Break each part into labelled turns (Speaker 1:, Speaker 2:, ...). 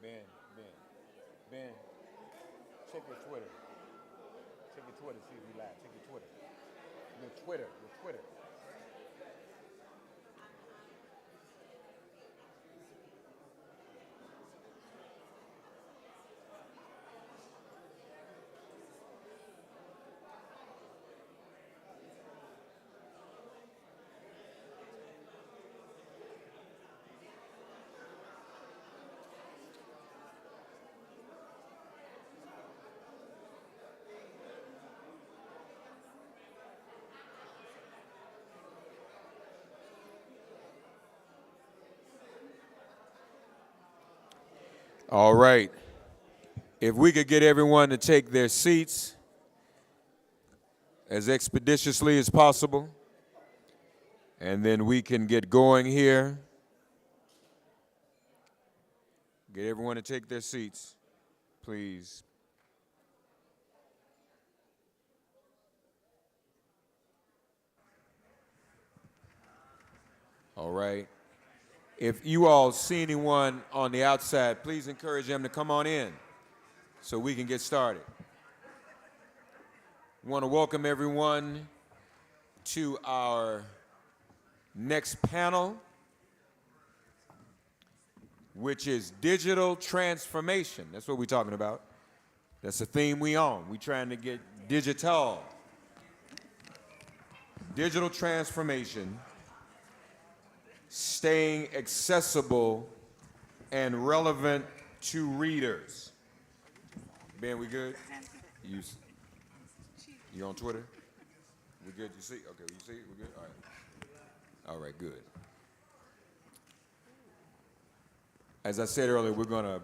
Speaker 1: Ben, Ben, Ben, check your Twitter. Check your Twitter, see if we live. Check your Twitter. Your Twitter. All right. If we could get everyone to take their seats as expeditiously as possible, and then we can get going here. Get everyone to take their seats, please. All right. If you all see anyone on the outside, please encourage them to come on in so we can get started. I want to welcome everyone to our next panel, which is digital transformation. That's what we're talking about. That's the theme we on. We're trying to get digital. Digital transformation, staying accessible and relevant to readers. Ben, we good? You on Twitter? We good? You see? Okay, you see? We good? All right. All right, good. As I said earlier, we're going to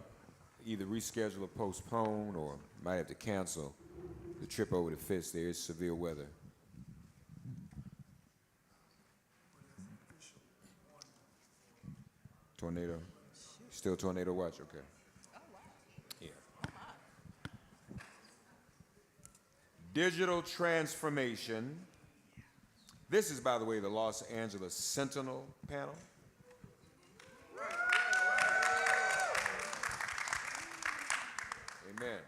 Speaker 1: either reschedule or postpone or might have to cancel the trip over to Fitz. There is severe weather. Tornado? Still tornado watch? Okay. Yeah. Digital transformation. This is, by the way, the Los Angeles Sentinel panel. Amen.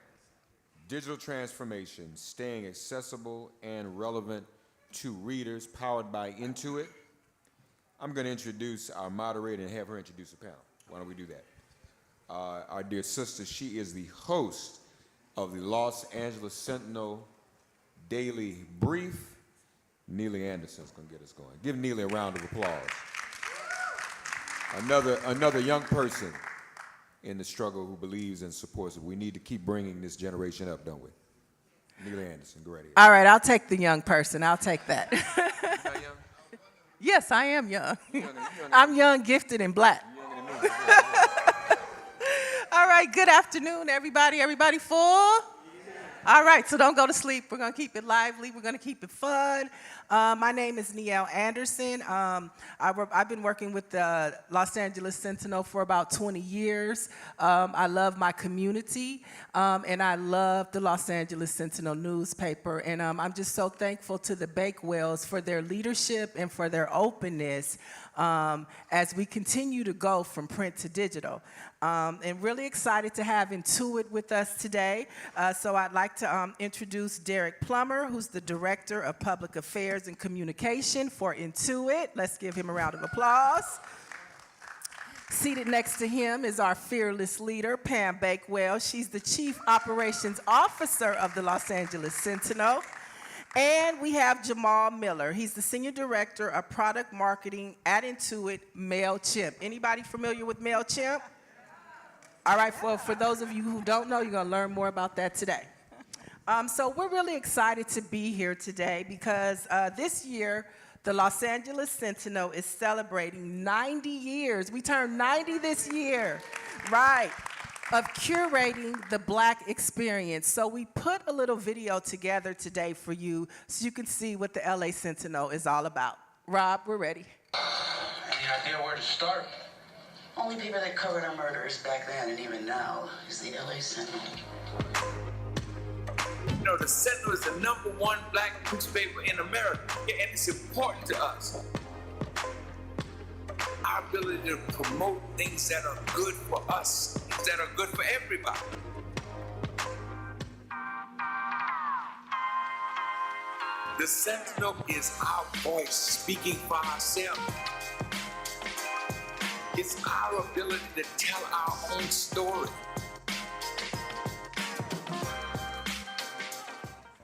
Speaker 1: Digital transformation, staying accessible and relevant to readers, powered by Intuit. I'm going to introduce our moderator and have her introduce the panel. Why don't we do that? Our dear sister, she is the host of the Los Angeles Sentinel Daily Brief. Neely Anderson's going to get us going. Give Neely a round of applause. Another young person in the struggle who believes and supports it. We need to keep bringing this generation up, don't we? Neely Anderson, go right ahead.
Speaker 2: All right, I'll take the young person. I'll take that.
Speaker 1: Not young?
Speaker 2: Yes, I am young. I'm young, gifted, and black. All right, good afternoon, everybody. Everybody full? All right, so don't go to sleep. We're going to keep it lively. We're going to keep it fun. My name is Neil Anderson. I've been working with the Los Angeles Sentinel for about 20 years. I love my community, and I love the Los Angeles Sentinel newspaper. And I'm just so thankful to the Bakewells for their leadership and for their openness as we continue to go from print to digital. And really excited to have Intuit with us today. So I'd like to introduce Derek Plummer, who's the Director of Public Affairs and Communication for Intuit. Let's give him a round of applause. Seated next to him is our fearless leader, Pam Bakewell. She's the Chief Operations Officer of the Los Angeles Sentinel. And we have Jamal Miller. He's the Senior Director of Product Marketing at Intuit MailChimp. Anybody familiar with MailChimp? All right, well, for those of you who don't know, you're going to learn more about that today. So we're really excited to be here today because this year, the Los Angeles Sentinel is celebrating 90 years. We turned 90 this year, right, of curating the Black experience. So we put a little video together today for you so you can see what the LA Sentinel is all about. Rob, we're ready.
Speaker 3: Any idea where to start? Only paper that covered our murders back then and even now is the LA Sentinel.
Speaker 4: You know, the Sentinel is the #1 Black newspaper in America, and it's important to us. Our ability to promote things that are good for us outcomes that are good for everybody. The Sentinel is our voice speaking for ourselves. It's our ability to tell our own story.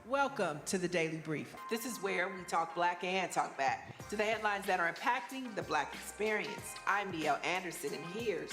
Speaker 2: Welcome to the Daily Brief. This is where we talk black and talk back to the headlines that are impacting the black experience. I'm Neil Anderson, and here's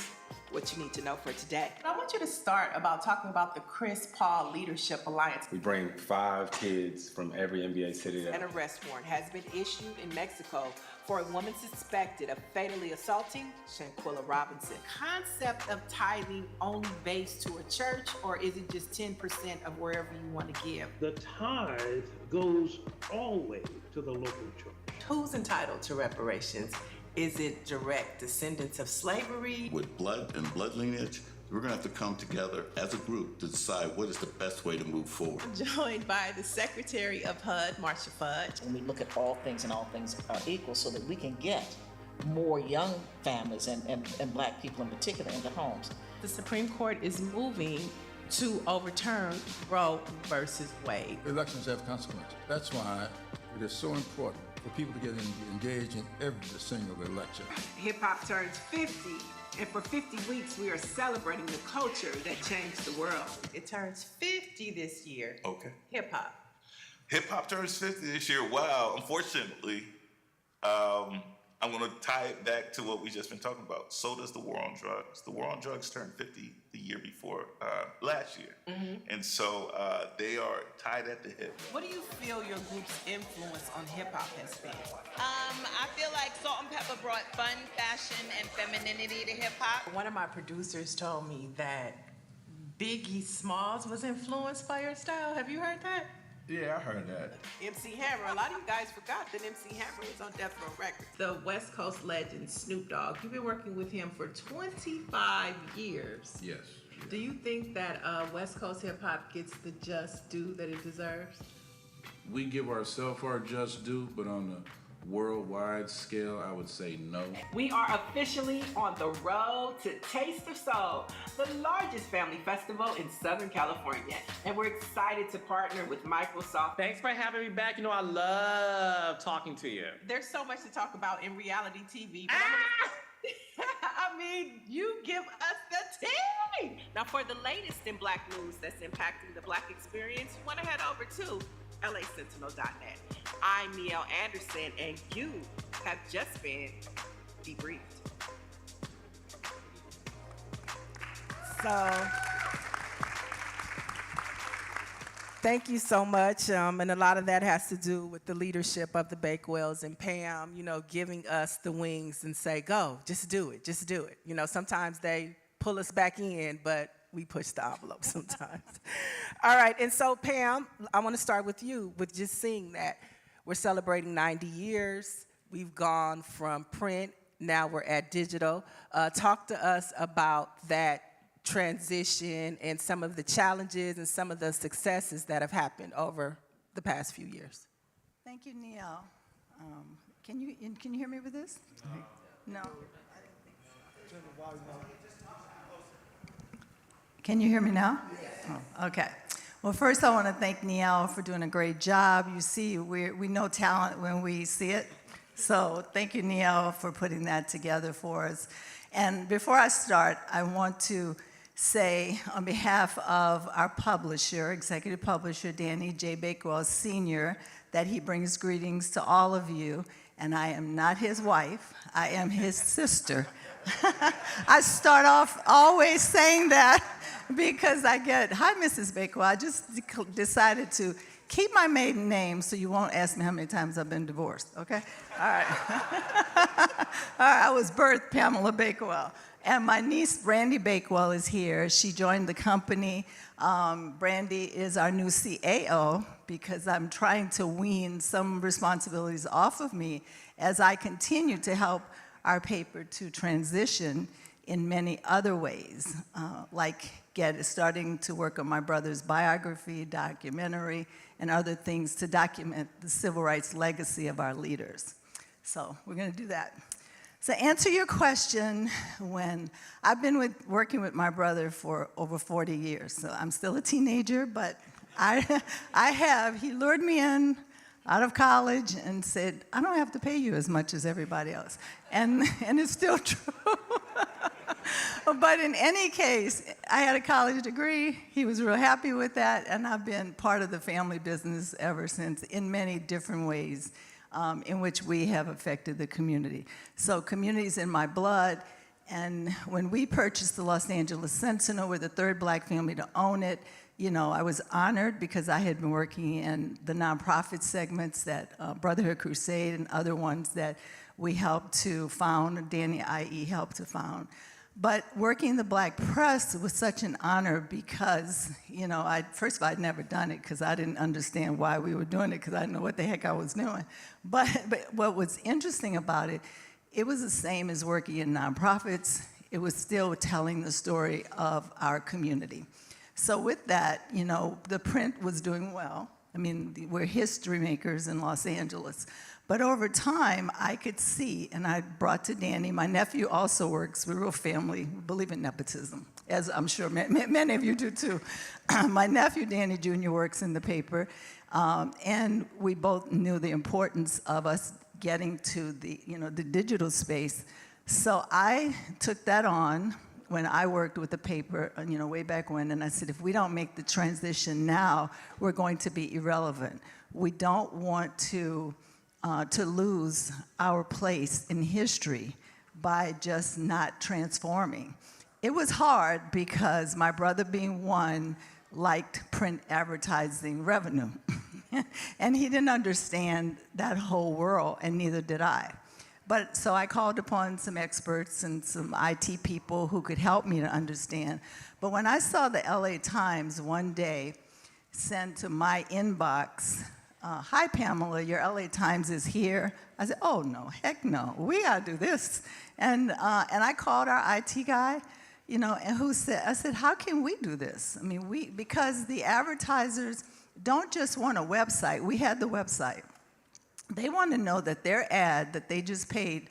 Speaker 2: what you need to know for today. I want you to start talking about the Chris Paul Leadership Alliance.
Speaker 5: We bring 5 kids from every NBA city.
Speaker 2: An arrest warrant has been issued in Mexico for a woman suspected of fatally assaulting Shanquilla Robinson. Concept of tithing only based to a church, or is it just 10% of wherever you want to give?
Speaker 6: The tithe goes always to the local church.
Speaker 2: Who's entitled to reparations? Is it direct descendants of slavery?
Speaker 7: With blood and blood lineage, we're going to have to come together as a group to decide what is the best way to move forward.
Speaker 2: Joined by the Secretary of HUD, Marcia Fudge.
Speaker 8: And we look at all things and all things are equal so that we can get more young families and black people in particular into homes.
Speaker 2: The Supreme Court is moving to overturn Roe versus Wade.
Speaker 9: Elections have consequences. That's why it is so important for people to get engaged in every single election.
Speaker 2: Hip hop turns 50, and for 50 weeks we are celebrating the culture that changed the world. It turns 50 this year.
Speaker 10: Okay.
Speaker 2: Hip hop.
Speaker 10: Hip hop turns 50 this year. Wow. Unfortunately, I'm going to tie it back to what we just been talking about. So does the war on drugs. The war on drugs turned 50 the year before last year. Mm-hmm. And so they are tied at the hip.
Speaker 2: What do you feel your group's influence on hip hop has been?
Speaker 11: I feel like Salt and Pepper brought fun, fashion, and femininity to hip hop.
Speaker 2: One of my producers told me that Biggie Smalls was influenced by your style. Have you heard that?
Speaker 9: Yeah, I heard that.
Speaker 2: MC Hammer. A lot of you guys forgot that MC Hammer was on Death Row Records. The West Coast legend Snoop Dogg. You've been working with him for 25 years.
Speaker 9: Yes.
Speaker 2: Do you think that West Coast hip hop gets the just due that it deserves?
Speaker 12: We give ourselves our just due, but on the worldwide scale, I would say no.
Speaker 2: We are officially on the road to Taste of Soul, the largest family festival in Southern California. And we're excited to partner with Microsoft.
Speaker 13: Thanks for having me back. You know, I love talking to you.
Speaker 2: There's so much to talk about in reality TV. But I mean, you give us the tea. Now, for the latest in black news that's impacting the black experience, you want to head over to lasentinel.net. I'm Neil Anderson, and you have just been debriefed. So, thank you so much. And a lot of that has to do with the leadership of the Bakewells and Pam, you know, giving us the wings and say, go, just do it, just do it. You know, sometimes they pull us back in, but we push the envelope sometimes. All right, and so Pam, I want to start with you, with just seeing that we're celebrating 90 years. We've gone from print, now we're at digital. Talk to us about that transition and some of the challenges and some of the successes that have happened over the past few years.
Speaker 14: Thank you, Neil. Can you hear me with this? No. Can you hear me now? Oh, okay. Well, first I want to thank Neil for doing a great job. You see, we know talent when we see it. So thank you, Neil, for putting that together for us. And before I start, I want to say on behalf of our publisher, executive publisher, Danny J. Bakewell Sr., that he brings greetings to all of you. And I am not his wife, I am his sister. I start off always saying that because I get, hi, Mrs. Bakewell. I just decided to keep my maiden name so you won't ask me how many times I've been divorced, okay? All right. All right, I was birthed Pamela Bakewell. And my niece, Brandy Bakewell, is here. She joined the company. Brandy is our new CAO because I'm trying to wean some responsibilities off of me as I continue to help our paper to transition in many other ways, like starting to work on my brother's biography, documentary, and other things to document the civil rights legacy of our leaders. So we're going to do that. So answer your question, when I've been working with my brother for over 40 years, so I'm still a teenager, but he lured me in out of college and said, I don't have to pay you as much as everybody else. And it's still true. But in any case, I had a college degree. He was real happy with that, and I've been part of the family business ever since in many different ways in which we have affected the community. So community's in my blood, and when we purchased the Los Angeles Sentinel, we're the third black family to own it. You know, I was honored because I had been working in the nonprofit segments that Brotherhood Crusade and other ones that we helped to found, Danny I.E. helped to found. But working the black press was such an honor because, you know, first of all, I'd never done it because I didn't understand why we were doing it because I didn't know what the heck I was doing. But what was interesting about it, it was the same as working in nonprofits. It was still telling the story of our community. So with that, you know, the print was doing well. I mean, we're history makers in Los Angeles. But over time, I could see, and I brought to Danny, my nephew also works, we're a real family, we believe in nepotism, as I'm sure many of you do too. My nephew, Danny Jr., works in the paper, and we both knew the importance of us getting to the, you know, the digital space. So I took that on when I worked with the paper, you know, way back when, and I said, if we don't make the transition now, we're going to be irrelevant. We don't want to lose our place in history by just not transforming. It was hard because my brother being one liked print advertising revenue. And he didn't understand that whole world, and neither did I. But so I called upon some experts and some IT people who could help me to understand. But when I saw the LA Times one day send to my inbox, hi, Pamela, your LA Times is here. I said, oh, no, heck no, we gotta do this. And I called our IT guy, you know, and I said, how can we do this? I mean, because the advertisers don't just want a website. We had the website. They want to know that their ad that they just paid,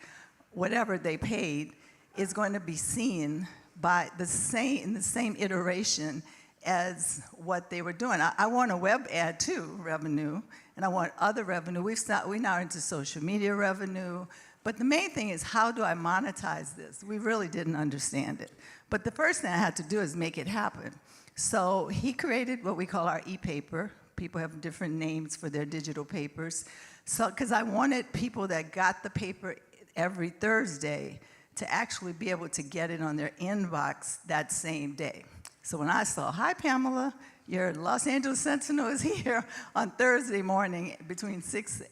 Speaker 14: whatever they paid, is going to be seen by in the same iteration as what they were doing. I want a web ad too, revenue, and I want other revenue. We now into social media revenue, but the main thing is, how do I monetize this? We really didn't understand it. But the first thing I had to do is make it happen. So he created what we call our e-paper. People have different names for their digital papers. So, because I wanted people that got the paper every Thursday to actually be able to get it on their inbox that same day. So when I saw, hi, Pamela, your Los Angeles Sentinel is here on Thursday morning between 6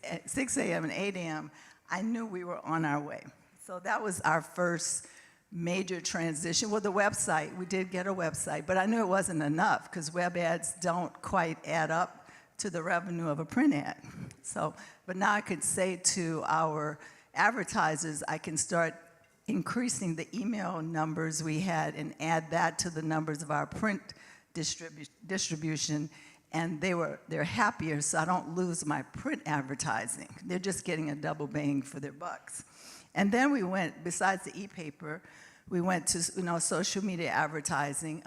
Speaker 14: a.m. and 8 a.m., I knew we were on our way. So that was our first major transition. Well, the website, we did get a website, but I knew it wasn't enough because web ads don't quite add up to the revenue of a print ad. So, but now I could say to our advertisers, I can start increasing the email numbers we had and add that to the numbers of our print distribution, and they're happier, so I don't lose my print advertising. They're just getting a double bang for their bucks. And then we went, besides the e-paper, we went to, you know, social media advertising,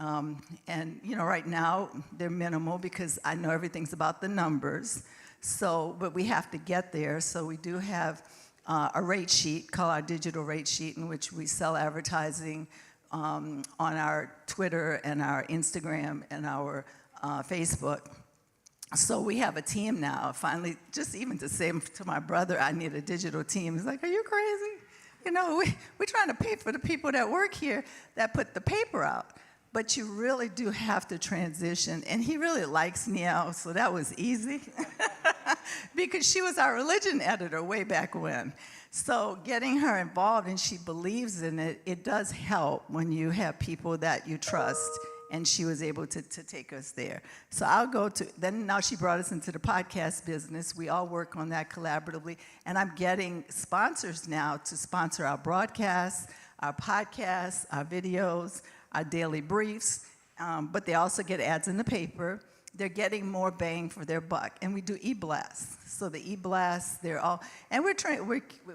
Speaker 14: and, you know, right now they're minimal because I know everything's about the numbers. So, but we have to get there. So we do have a rate sheet called our digital rate sheet, in which we sell advertising on our Twitter and our Instagram and our Facebook. So we have a team now. Finally, just even to say to my brother, I need a digital team. He's like, are you crazy? You know, we're trying to pay for the people that work here that put the paper out. But you really do have to transition. And he really likes Niel, so that was easy. Because she was our religion editor way back when. So getting her involved, and she believes in it, it does help when you have people that you trust. And she was able to take us there. So I'll go to, then now she brought us into the podcast business. We all work on that collaboratively. And I'm getting sponsors now to sponsor our broadcasts, our podcasts, our videos, our daily briefs. But they also get ads in the paper. they're getting more bang for their buck. And we do e-blasts. So the e-blasts, they're all, and we're trying,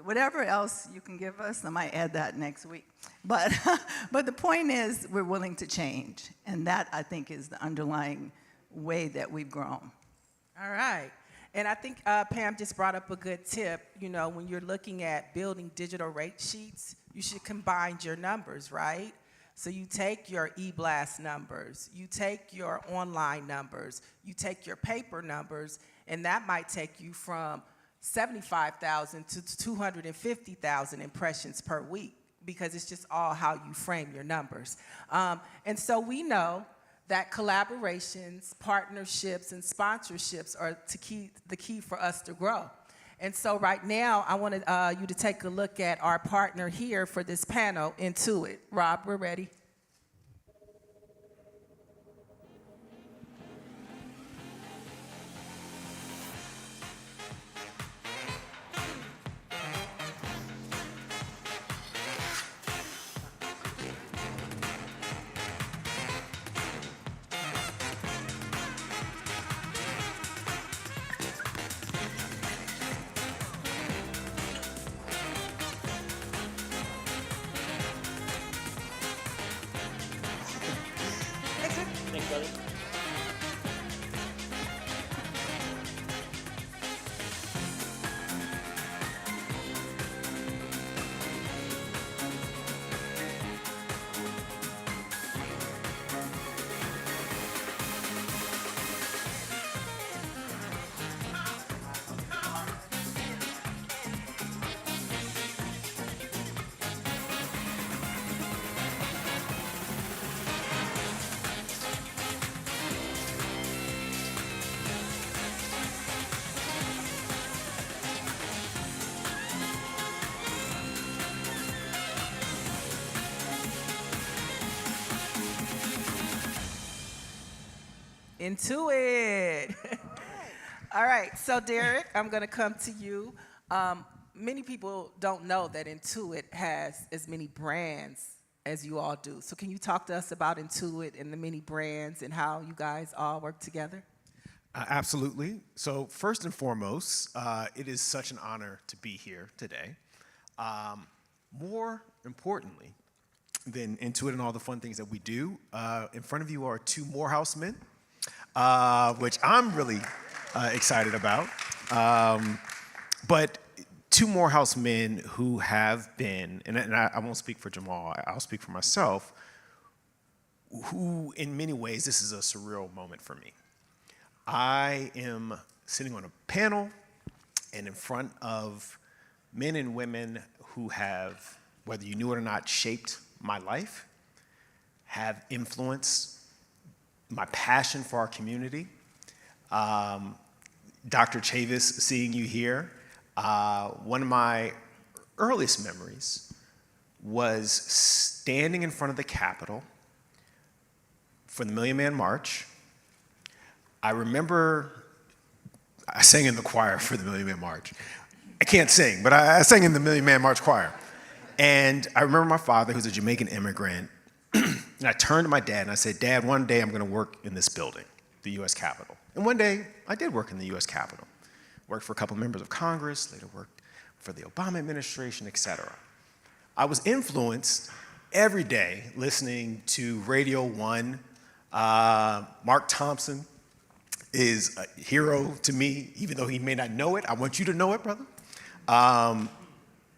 Speaker 14: whatever else you can give us, I might add that next week. But, but the point is, we're willing to change. And that, I think, is the underlying way that we've grown.
Speaker 2: All right. And I think Pam just brought up a good tip. You know, when you're looking at building digital rate sheets, you should combine your numbers, right? So you take your e-blast numbers, you take your online numbers, you take your paper numbers, and that might take you from 75,000 to 250,000 impressions per week, because it's just all how you frame your numbers. And so we know that collaborations, partnerships, and sponsorships are the key for us to grow. And so right now, I wanted you to take a look at our partner here for this panel, Intuit. Rob, we're ready.
Speaker 13: Thanks, brother.
Speaker 2: Intuit. All right, so Derek, I'm going to come to you. Many people don't know that Intuit has as many brands as you all do. So can you talk to us about Intuit and the many brands and how you guys all work together?
Speaker 15: Absolutely. So first and foremost, it is such an honor to be here today. More importantly than Intuit and all the fun things that we do, in front of you are two Morehouse men, which I'm really excited about. But two Morehouse men who have been, and I won't speak for Jamal, I'll speak for myself, who in many ways, this is a surreal moment for me. I am sitting on a panel and in front of men and women who have, whether you knew it or not, shaped my life, have influenced my passion for our community. Dr. Chavis, seeing you here, one of my earliest memories was standing in front of the Capitol for the Million Man March. I remember I sang in the choir for the Million Man March. I can't sing, but I sang in the Million Man March choir. And I remember my father, who's a Jamaican immigrant, and I turned to my dad and I said, Dad, one day I'm gonna work in this building, the US Capitol. And one day I did work in the US Capitol. Worked for a couple members of Congress, later worked for the Obama administration, et cetera. I was influenced every day listening to Radio 1. Mark Thompson is a hero to me, even though he may not know it. I want you to know it, brother.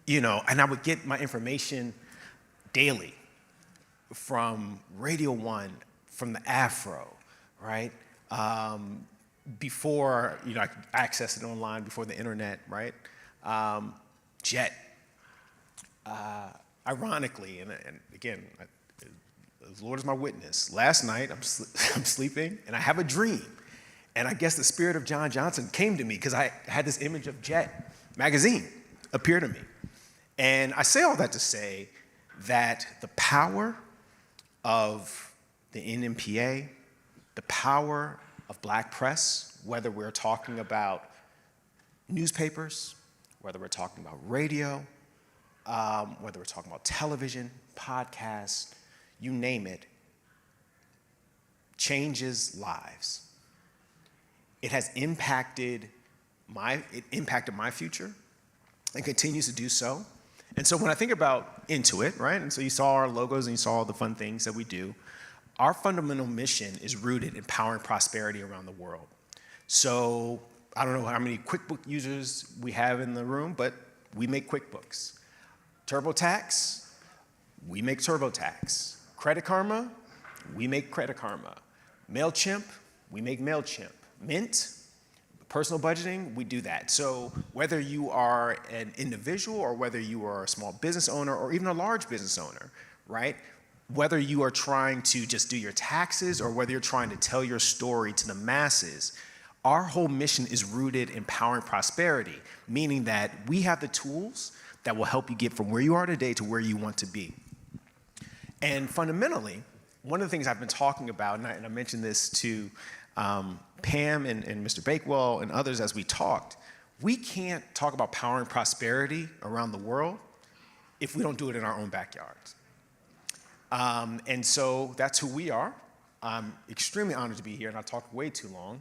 Speaker 15: You know, and I would get my information daily from Radio 1, from the Afro, right? Before, you know, I could access it online, before the internet, right? Jet. Ironically, and again, the Lord is my witness. Last night, I'm sleeping, and I have a dream. And I guess the spirit of John Johnson came to me because I had this image of Jet magazine appear to me. And I say all that to say that the power of the NNPA, the power of black press, whether we're talking about newspapers, whether we're talking about radio, whether we're talking about television, podcasts, you name it, changes lives. it has impacted my future and continues to do so. And so when I think about Intuit, right, and so you saw our logos and you saw all the fun things that we do, our fundamental mission is rooted in powering prosperity around the world. So I don't know how many QuickBooks users we have in the room, but we make QuickBooks. TurboTax, we make TurboTax. Credit Karma, we make Credit Karma. MailChimp, we make MailChimp. Mint, personal budgeting, we do that. So whether you are an individual or whether you are a small business owner or even a large business owner, right? Whether you are trying to just do your taxes or whether you're trying to tell your story to the masses, our whole mission is rooted in powering prosperity, meaning that we have the tools that will help you get from where you are today to where you want to be. And fundamentally, one of the things I've been talking about, and I mentioned this to Pam and Mr. Bakewell and others as we talked, we can't talk about powering prosperity around the world if we don't do it in our own backyards. And so that's who we are. I'm extremely honored to be here, and I talked way too long.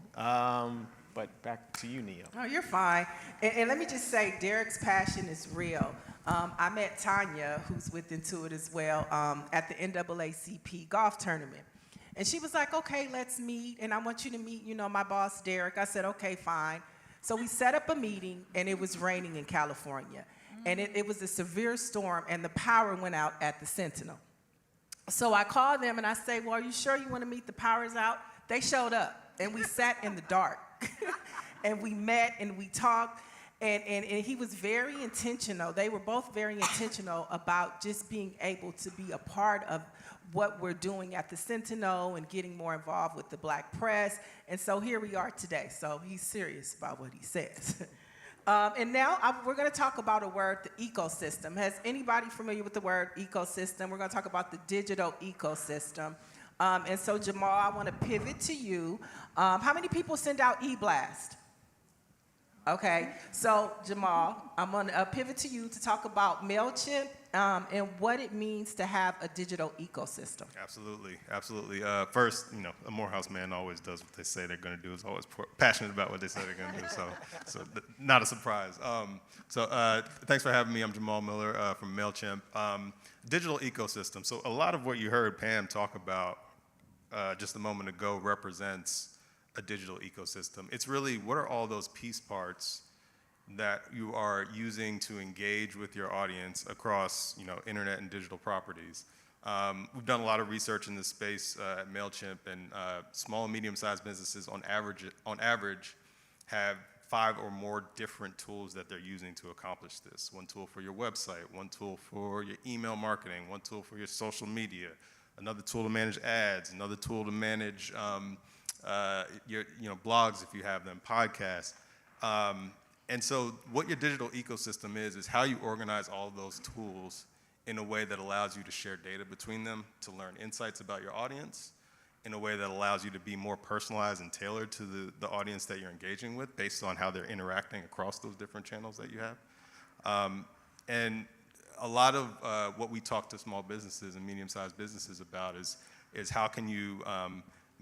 Speaker 15: But back to you, Nia.
Speaker 2: Oh, you're fine. And let me just say, Derek's passion is real. I met Tanya, who's with Intuit as well, at the NAACP golf tournament. And she was like, okay, let's meet, and I want you to meet, my boss, Derek. I said, okay, fine. So we set up a meeting, and it was raining in California. And it was a severe storm, and the power went out at the Sentinel. So I called them, and I say, well, are you sure you want to meet? The power's out? They showed up, and we sat in the dark. And we met, and we talked, and he was very intentional. They were both very intentional about just being able to be a part of what we're doing at the Sentinel and getting more involved with the Black press. And so here we are today. So he's serious about what he says. And now we're going to talk about a word, the ecosystem. Has anybody familiar with the word ecosystem? We're going to talk about the digital ecosystem. And so, Jamal, I want to pivot to you. How many people send out e-blast? Okay, so Jamal, I'm going to pivot to you to talk about MailChimp and what it means to have a digital ecosystem.
Speaker 16: Absolutely, absolutely. First, a Morehouse man always does what they say they're going to do. Is always passionate about what they say they're going to do. So not a surprise. Thanks for having me. I'm Jamal Miller from MailChimp. Digital ecosystem. So a lot of what you heard Pam talk about just a moment ago represents a digital ecosystem. It's really, what are all those piece parts that you are using to engage with your audience across, internet and digital properties? We've done a lot of research in this space at MailChimp, and small and medium-sized businesses on average have 5 or more different tools that they're using to accomplish this. One tool for your website, one tool for your email marketing, one tool for your social media, another tool to manage ads, another tool to manage your blogs if you have them, podcasts. And so what your digital ecosystem is how you organize all of those tools in a way that allows you to share data between them, to learn insights about your audience, in a way that allows you to be more personalized and tailored to the audience that you're engaging with based on how they're interacting across those different channels that you have. And a lot of what we talk to small businesses and medium-sized businesses about is how can you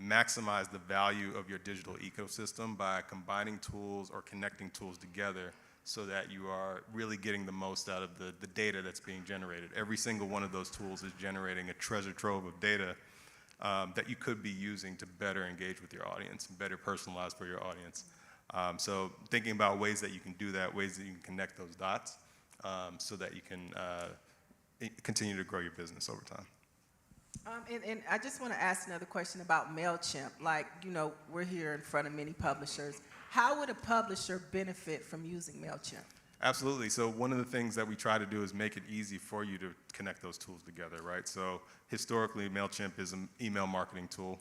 Speaker 16: maximize the value of your digital ecosystem by combining tools or connecting tools together so that you are really getting the most out of the data that's being generated. Every single one of those tools is generating a treasure trove of data that you could be using to better engage with your audience and better personalize for your audience. So thinking about ways that you can do that, ways that you can connect those dots so that you can continue to grow your business over time.
Speaker 2: And I just want to ask another question about MailChimp. Like, we're here in front of many publishers. How would a publisher benefit from using MailChimp?
Speaker 16: Absolutely. So one of the things that we try to do is make it easy for you to connect those tools together, right? So historically, MailChimp is an email marketing tool.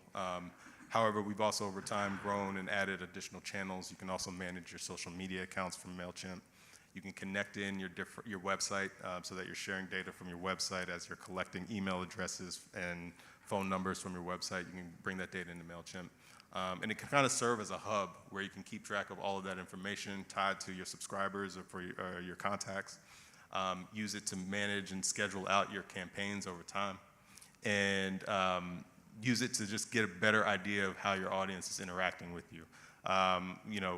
Speaker 16: However, we've also over time grown and added additional channels. You can also manage your social media accounts from MailChimp. You can connect in your website so that you're sharing data from your website as you're collecting email addresses and phone numbers from your website. You can bring that data into MailChimp. And it can kind of serve as a hub where you can keep track of all of that information tied to your subscribers or for your contacts. Use it to manage and schedule out your campaigns over time. And use it to just get a better idea of how your audience is interacting with you.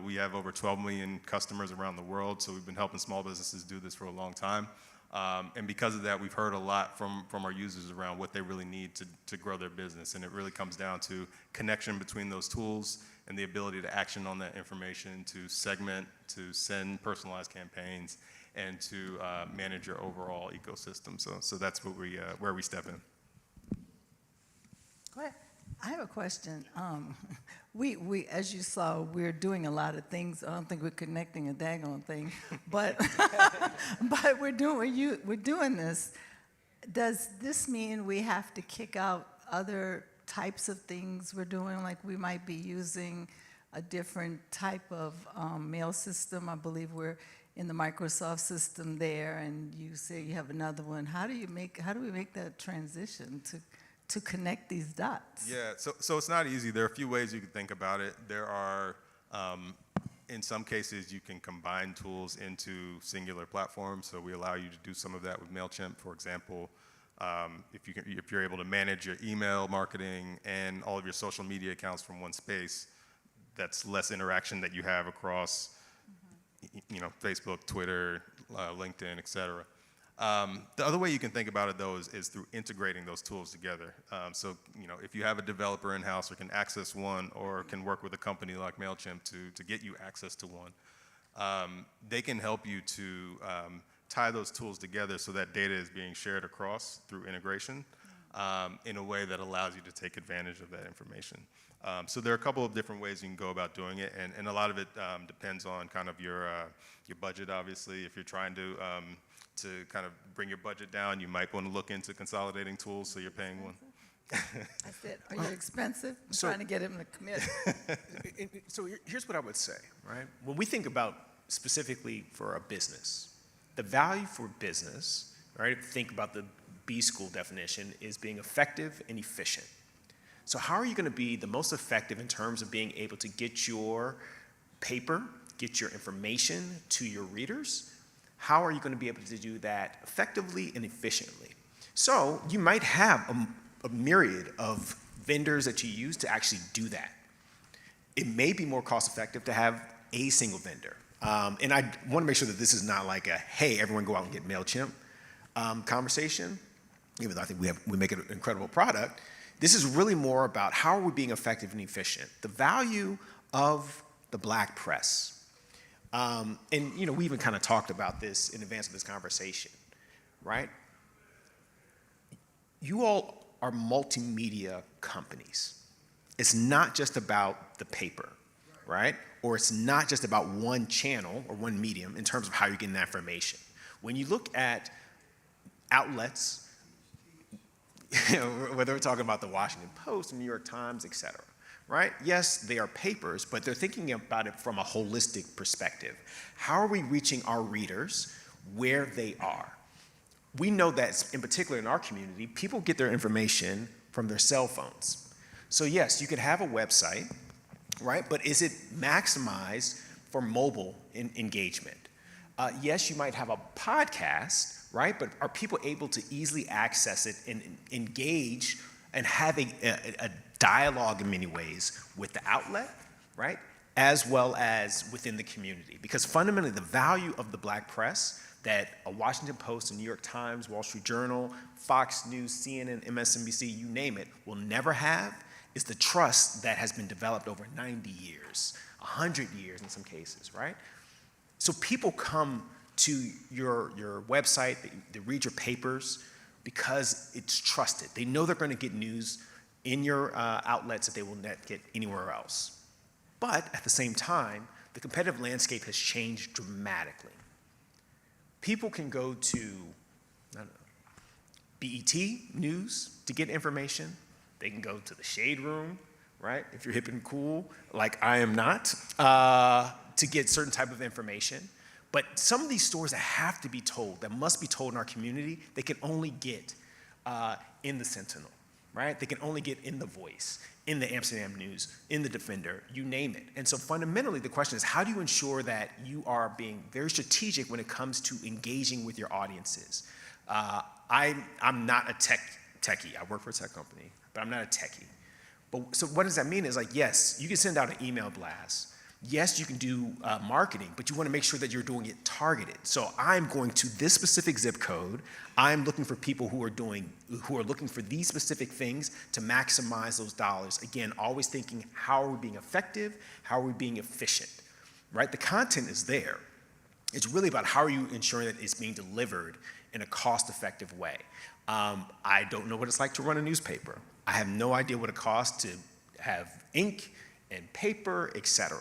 Speaker 16: We have over 12 million customers around the world, so we've been helping small businesses do this for a long time. And because of that, we've heard a lot from our users around what they really need to grow their business. And it really comes down to connection between those tools and the ability to action on that information, to segment, to send personalized campaigns, and to manage your overall ecosystem. So that's what where we step in.
Speaker 14: Go ahead. I have a question. We, as you saw, we're doing a lot of things. I don't think we're connecting a daggone thing, but but we're doing this. Does this mean we have to kick out other types of things we're doing? Like we might be using a different type of mail system. I believe we're in the Microsoft system there, and you say you have another one. How do we make that transition to connect these dots?
Speaker 16: Yeah, so it's not easy. There are a few ways you can think about it. There are, in some cases, you can combine tools into singular platforms. So we allow you to do some of that with MailChimp, for example. If you're able to manage your email marketing and all of your social media accounts from one space, that's less interaction that you have across, Facebook, Twitter, LinkedIn, et cetera. The other way you can think about it, though, is through integrating those tools together. So, if you have a developer in-house or can access one or can work with a company like MailChimp to get you access to one, they can help you to tie those tools together so that data is being shared across through integration in a way that allows you to take advantage of that information. So there are a couple of different ways you can go about doing it, and a lot of it depends on kind of your budget, obviously. If you're trying to kind of bring your budget down, you might want to look into consolidating tools so you're paying one.
Speaker 14: I said, are you expensive? I'm trying to get him to commit.
Speaker 15: So here's what I would say, right? When we think about specifically for a business, the value for business, right, if you think about the B school definition, is being effective and efficient. So how are you going to be the most effective in terms of being able to get your paper, get your information to your readers? How are you going to be able to do that effectively and efficiently? So you might have a myriad of vendors that you use to actually do that. It may be more cost effective to have a single vendor. And I want to make sure that this is not like a, hey, everyone go out and get MailChimp conversation, even though I think we make an incredible product. This is really more about how are we being effective and efficient. The value of the black press. And we even kind of talked about this in advance of this conversation, right? You all are multimedia companies. It's not just about the paper, right? Or it's not just about one channel or one medium in terms of how you're getting that information. When you look at outlets, whether we're talking about the Washington Post, New York Times, et cetera, right? Yes, they are papers, but they're thinking about it from a holistic perspective. How are we reaching our readers where they are? We know that, in particular in our community, people get their information from their cell phones. So yes, you could have a website, right? But is it maximized for mobile engagement? Yes, you might have a podcast, right? But are people able to easily access it and engage and have a dialogue in many ways with the outlet, right? As well as within the community. Because fundamentally, the value of the black press that a Washington Post, a New York Times, Wall Street Journal, Fox News, CNN, MSNBC, you name it, will never have is the trust that has been developed over 90 years, 100 years in some cases, right? So people come to your website, they read your papers because it's trusted. They know they're going to get news in your outlets that they will not get anywhere else. But at the same time, the competitive landscape has changed dramatically. People can go to, I don't know, BET News to get information. They can go to the Shade Room, right? If you're hip and cool, like I am not, to get certain type of information. But some of these stories that have to be told, that must be told in our community, they can only get in the Sentinel, right? They can only get in the Voice, in the Amsterdam News, in the Defender, you name it. And so fundamentally, the question is, how do you ensure that you are being very strategic when it comes to engaging with your audiences? I'm not a techie. I work for a tech company, but I'm not a techie. But so what does that mean is like, yes, you can send out an email blast, Yes, you can do marketing, but you want to make sure that you're doing it targeted. So I'm going to this specific zip code. I'm looking for people who are looking for these specific things to maximize those dollars. Again, always thinking, how are we being effective? How are we being efficient? Right? The content is there. It's really about how are you ensuring that it's being delivered in a cost-effective way. I don't know what it's like to run a newspaper. I have no idea what it costs to have ink and paper, etc.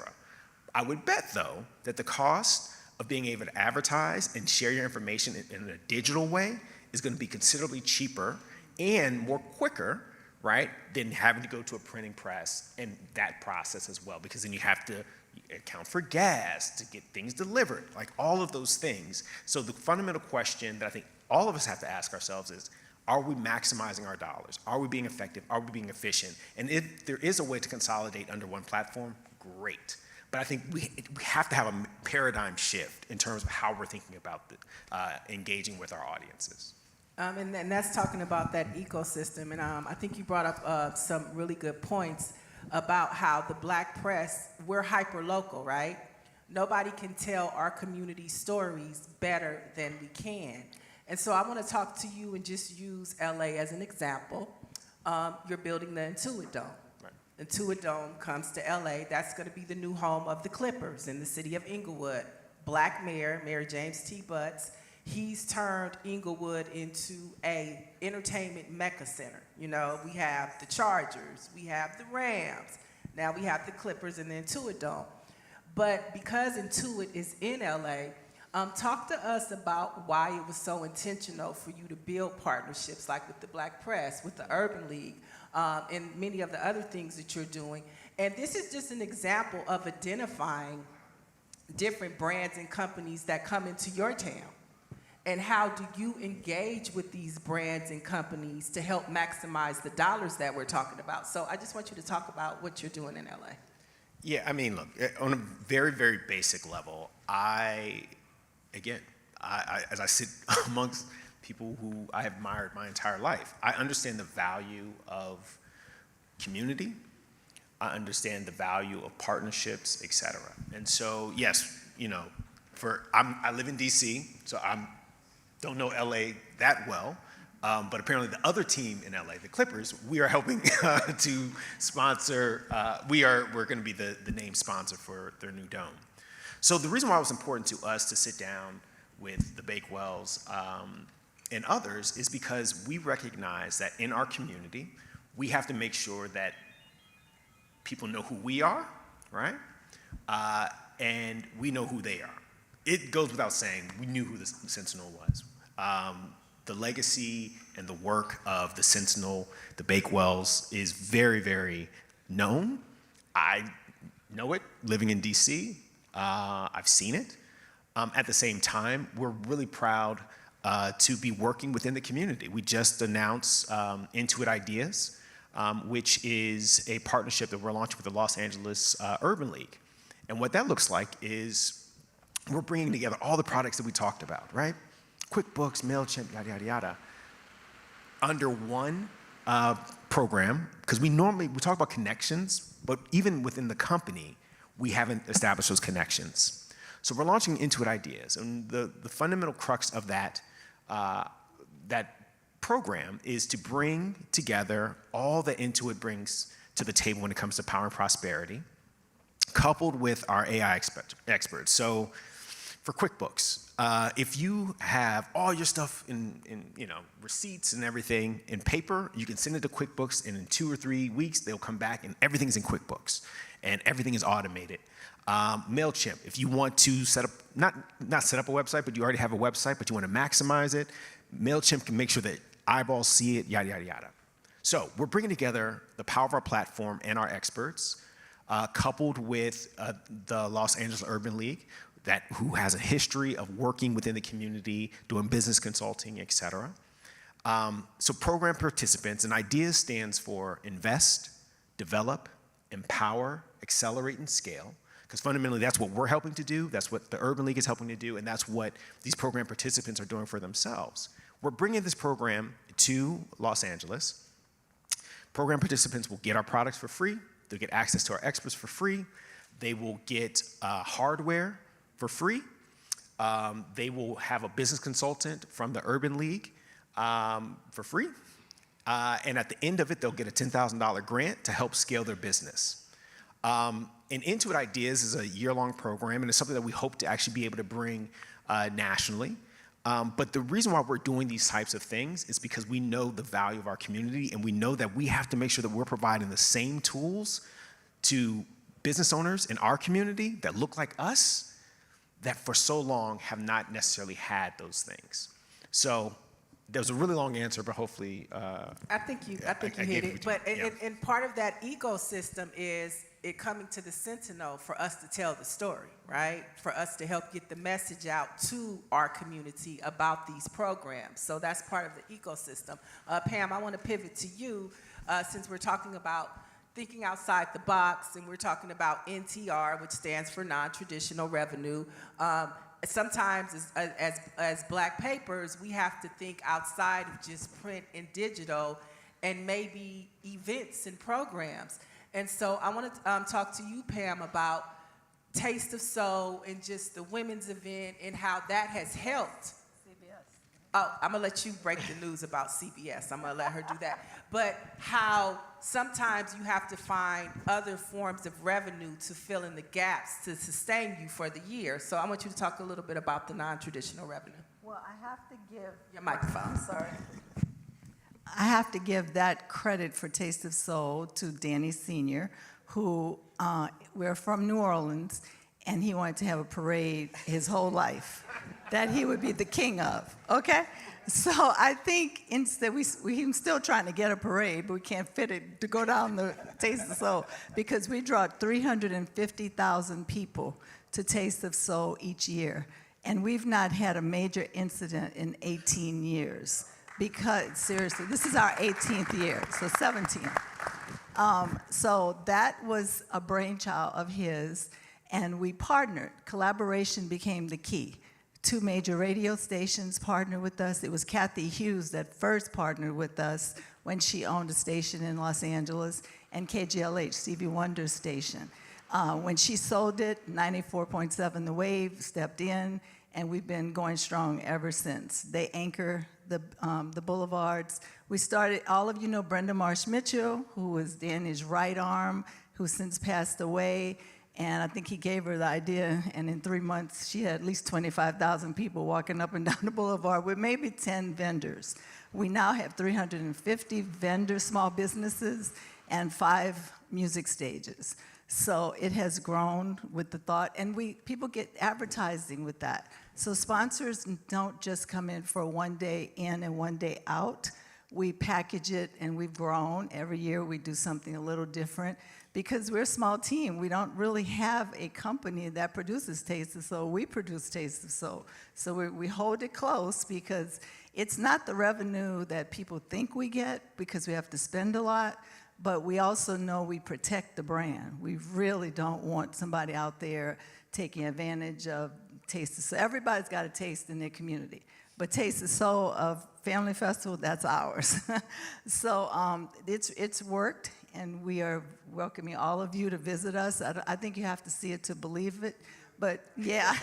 Speaker 15: I would bet, though, that the cost of being able to advertise and share your information in a digital way is going to be considerably cheaper and more quicker, right, than having to go to a printing press and that process as well, because then you have to account for gas to get things delivered, like all of those things. So the fundamental question that I think all of us have to ask ourselves is, are we maximizing our dollars? Are we being effective? Are we being efficient? And if there is a way to consolidate under one platform, great. But I think we have to have a paradigm shift in terms of how we're thinking about engaging with our audiences.
Speaker 2: And that's talking about that ecosystem. And I think you brought up some really good points about how the Black press, we're hyper-local, right? Nobody can tell our community stories better than we can. And so I want to talk to you and just use LA as an example. You're building the Intuit Dome. Intuit Dome comes to LA. That's going to be the new home of the Clippers in the city of Inglewood. Black mayor, Mayor James T. Butts, he's turned Inglewood into a entertainment mecca center. You know, we have the Chargers, we have the Rams, now we have the Clippers and the Intuit Dome. But because Intuit is in LA, talk to us about why it was so intentional for you to build partnerships like with the Black Press, with the Urban League, and many of the other things that you're doing. And this is just an example of identifying different brands and companies that come into your town. And how do you engage with these brands and companies to help maximize the dollars that we're talking about? So I just want you to talk about what you're doing in LA.
Speaker 15: Yeah, I mean, look, on a very, very basic level, as I sit amongst people who I have admired my entire life, I understand the value of community. I understand the value of partnerships, et cetera. And so, yes, you know, I live in DC, so I don't know LA that well, but apparently the other team in LA, the Clippers, we are helping to sponsor, we're gonna be the name sponsor for their new dome. So the reason why it was important to us to sit down with the Bakewells and others is because we recognize that in our community, we have to make sure that people know who we are, right? And we know who they are. It goes without saying, we knew who the Sentinel was. The legacy and the work of the Sentinel, the Bakewells, is very, very known. I know it, living in DC. I've seen it. At the same time, we're really proud to be working within the community. We just announced Intuit Ideas, which is a partnership that we're launching with the Los Angeles Urban League. And what that looks like is we're bringing together all the products that we talked about, right? QuickBooks, MailChimp, yada, yada, yada, under one program, because we talk about connections, but even within the company, we haven't established those connections. So we're launching Intuit Ideas, and the fundamental crux of that program is to bring together all that Intuit brings to the table when it comes to power and prosperity, coupled with our AI experts. So for QuickBooks, if you have all your stuff in receipts and everything in paper, you can send it to QuickBooks, and in 2 or 3 weeks, they'll come back and everything's in QuickBooks, and everything is automated. MailChimp, if you want to set up, not set up a website, but you already have a website, but you want to maximize it, MailChimp can make sure that eyeballs see it, yada, yada, yada. So we're bringing together the power of our platform and our experts, coupled with the Los Angeles Urban League, who has a history of working within the community, doing business consulting, et cetera. So program participants, and IDEAS stands for invest, develop, empower, accelerate, and scale. Because fundamentally, that's what we're helping to do, that's what the Urban League is helping to do, and that's what these program participants are doing for themselves. We're bringing this program to Los Angeles. Program participants will get our products for free, they'll get access to our experts for free, They will get hardware for free. They will have a business consultant from the Urban League for free. And at the end of it, they'll get a $10,000 grant to help scale their business. And Intuit Ideas is a year-long program, and it's something that we hope to actually be able to bring nationally. But the reason why we're doing these types of things is because we know the value of our community, and we know that we have to make sure that we're providing the same tools to business owners in our community that look like us, that for so long have not necessarily had those things. So there was a really long answer, but hopefully
Speaker 2: I think you hit it. But and part of that ecosystem is it coming to the Sentinel for us to tell the story, right? For us to help get the message out to our community about these programs. So that's part of the ecosystem. Pam, I want to pivot to you since we're talking about thinking outside the box, and we're talking about NTR, which stands for non-traditional revenue. Sometimes as Black papers, we have to think outside of just print and digital and maybe events and programs. And so I want to talk to you, Pam, about Taste of Soul and just the women's event and how that has helped. CBS. Oh, I'm going to let you break the news about CBS. I'm going to let her do that. But how sometimes you have to find other forms of revenue to fill in the gaps to sustain you for the year. So I want you to talk a little bit about the non-traditional revenue.
Speaker 14: Well, I have to give...
Speaker 2: Your microphone.
Speaker 14: I'm sorry. I have to give that credit for Taste of Soul to Danny Sr., who we're from New Orleans, and he wanted to have a parade his whole life that he would be the king of, okay? So I think instead we're still trying to get a parade, but we can't fit it to go down the Taste of Soul because we draw 350,000 people to Taste of Soul each year, and we've not had a major incident in 18 years. Because, seriously, this is our 18th year, so 17. So that was a brainchild of his, and we partnered. Collaboration became the key. 2 major radio stations partnered with us. It was Kathy Hughes that first partnered with us when she owned a station in Los Angeles, and KGLH, Stevie Wonder's station. When she sold it, 94.7 The Wave stepped in, and we've been going strong ever since. They anchor the boulevards. We started, all of you know Brenda Marsh Mitchell, who was Danny's right arm, who since passed away, and I think he gave her the idea, and in 3 months, she had at least 25,000 people walking up and down the boulevard with maybe 10 vendors. We now have 350 vendors, small businesses, and 5 music stages. So it has grown with the thought, and people get advertising with that. So sponsors don't just come in for 1 day in and 1 day out. We package it, and we've grown. Every year we do something a little different because we're a small team. We don't really have a company that produces Taste of Soul. We produce Taste of Soul. So we hold it close because it's not the revenue that people think we get because we have to spend a lot, but we also know we protect the brand. We really don't want somebody out there taking advantage of Taste of Soul. Everybody's got a taste in their community, but Taste of Soul of Family Festival, that's ours. So it's worked, and we are welcoming all of you to visit us. I think you have to see it to believe it, but yeah,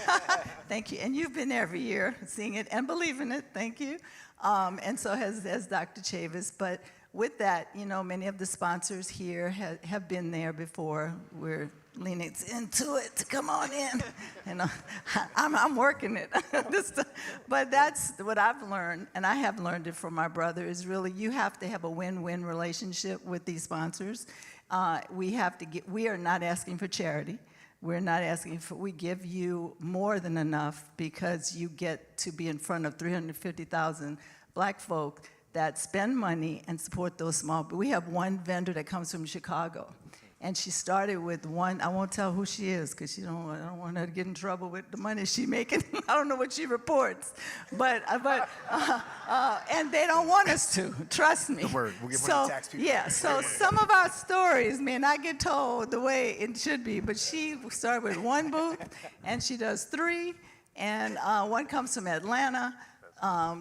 Speaker 14: thank you. And you've been there every year, seeing it and believing it, thank you. And so has Dr. Chavis, but with that, you know, many of the sponsors here have been there before. We're leaning into it to come on in. And I'm working it. But that's what I've learned, and I have learned it from my brother, is really you have to have a win-win relationship with these sponsors. We are not asking for charity. We're not asking for, we give you more than enough because you get to be in front of 350,000 Black folk that spend money and support those small. But we have one vendor that comes from Chicago, and she started with one. I won't tell who she is because I don't want her to get in trouble with the money she's making. I don't know what she reports, but and they don't want us to. Trust me.
Speaker 15: The word. We'll get one of the tax people.
Speaker 14: Yeah. So some of our stories may not get told the way it should be, but she started with one booth, and she does 3, and one comes from Atlanta.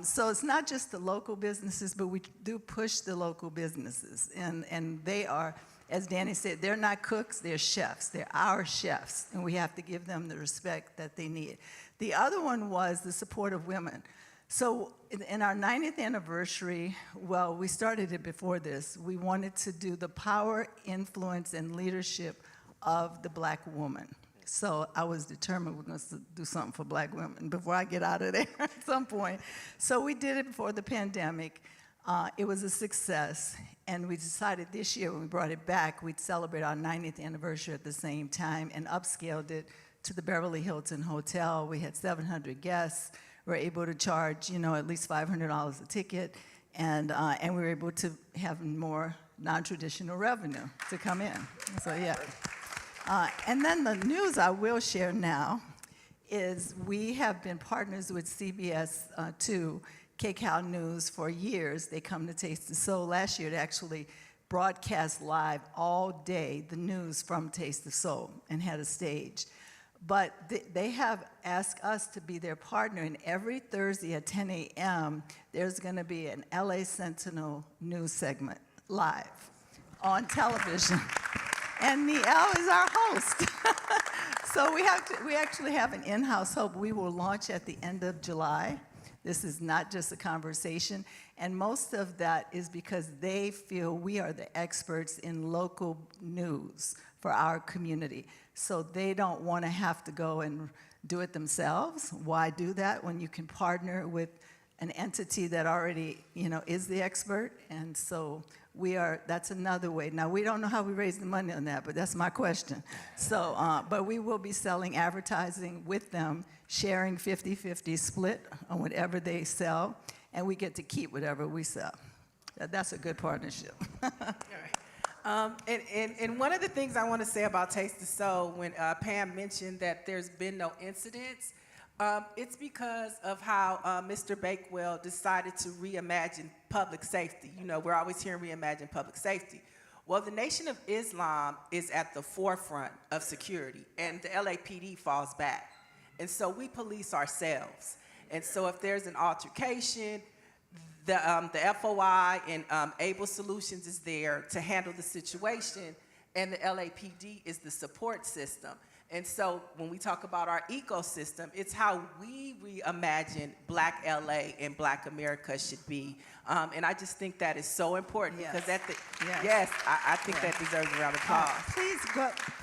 Speaker 14: So it's not just the local businesses, but we do push the local businesses, and they are, as Danny said, they're not cooks, they're chefs. They're our chefs, and we have to give them the respect that they need. The other one was the support of women. So in our 90th anniversary, well, we started it before this, we wanted to do the power, influence, and leadership of the black woman. So I was determined we're going to do something for black women before I get out of there at some point. So we did it before the pandemic. It was a success, and we decided this year when we brought it back, we'd celebrate our 90th anniversary at the same time and upscaled it to the Beverly Hilton Hotel. We had 700 guests. We were able to charge, at least $500 a ticket, and we were able to have more non-traditional revenue to come in. So yeah. And then the news I will share now is we have been partners with CBS 2, KCAL News for years. They come to Taste the Soul. Last year, they actually broadcast live all day the news from Taste the Soul and had a stage. But they have asked us to be their partner, and every Thursday at 10 a.m., there's going to be an LA Sentinel news segment live on television. And Niel is our host. So we actually have an in-house host. We will launch at the end of July. This is not just a conversation. And most of that is because they feel we are the experts in local news for our community. So they don't want to have to go and do it themselves. Why do that when you can partner with an entity that already, is the expert? And so that's another way. Now, we don't know how we raise the money on that, but that's my question. So, but we will be selling advertising with them, sharing 50-50 split on whatever they sell, and we get to keep whatever we sell. That's a good partnership.
Speaker 2: And one of the things I want to say about Taste the Soul, when Pam mentioned that there's been no incidents, it's because of how Mr. Bakewell decided to reimagine public safety. We're always hearing reimagine public safety. Well, the Nation of Islam is at the forefront of security, and the LAPD falls back. And so we police ourselves. And so if there's an altercation, the FOI and Able Solutions is there to handle the situation, and the LAPD is the support system. And so when we talk about our ecosystem, it's how we reimagine Black LA and Black America should be. And I just think that is so important because I think that deserves a round of applause.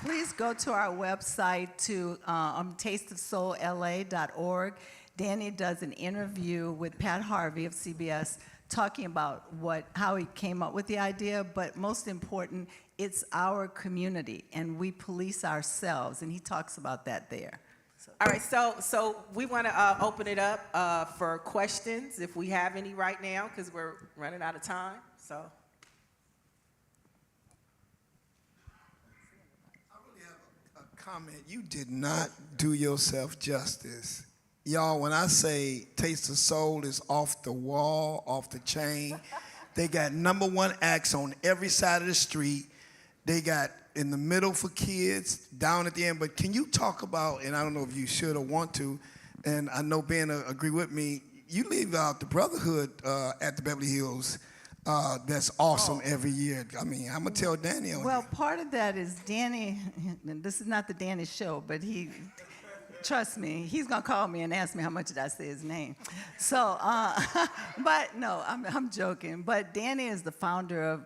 Speaker 14: Please go to our website to tasteofsoul.la.org. Danny does an interview with Pat Harvey of CBS talking about how he came up with the idea, but most important, it's our community, and we police ourselves, and he talks about that there.
Speaker 2: All right, so we want to open it up for questions, if we have any right now, because we're running out of time, so.
Speaker 17: I really have a comment. You did not do yourself justice. Y'all, when I say Taste of Soul is off the wall, off the chain, they got #1 acts on every side of the street. They got in the middle for kids, down at the end. But can you talk about, and I don't know if you should or want to, and I know Ben agree with me, you leave out the Brotherhood at the Beverly Hills. That's awesome every year. I mean, I'm going to tell Danny on
Speaker 14: Well, part of that is Danny, and this is not the Danny show, but trust me, he's going to call me and ask me how much did I say his name. So, but no, I'm joking. But Danny is the founder of,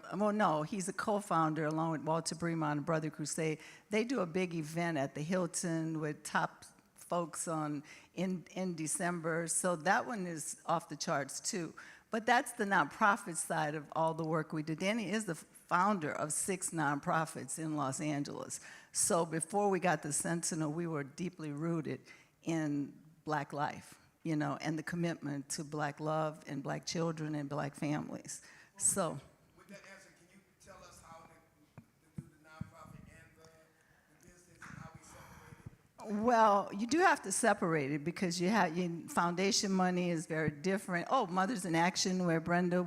Speaker 14: he's a co-founder along with Walter Bremont and Brother Crusade. They do a big event at the Hilton with top folks in December. So that one is off the charts too. But that's the nonprofit side of all the work we do. Danny is the founder of 6 nonprofits in Los Angeles. So before we got the Sentinel, we were deeply rooted in Black life, and the commitment to Black love and Black children and Black families. So.
Speaker 17: With that answer, can you tell us how to do the nonprofit and the business and how we separate it?
Speaker 14: Well, you do have to separate it because your foundation money is very different. Oh, Mothers in Action, where Brenda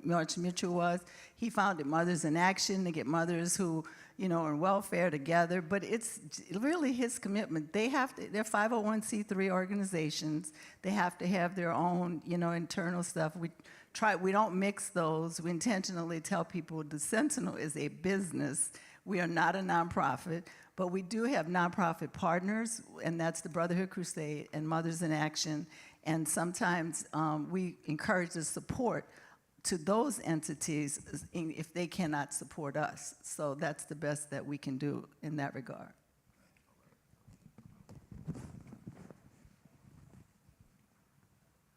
Speaker 14: March Mitchell was, he founded Mothers in Action to get mothers who are in welfare together, but it's really his commitment. They're 501c3 organizations. They have to have their own, internal stuff. We we don't mix those. We intentionally tell people the Sentinel is a business. We are not a nonprofit, but we do have nonprofit partners, and that's the Brotherhood Crusade and Mothers in Action. And sometimes we encourage the support to those entities if they cannot support us. So that's the best that we can do in that regard.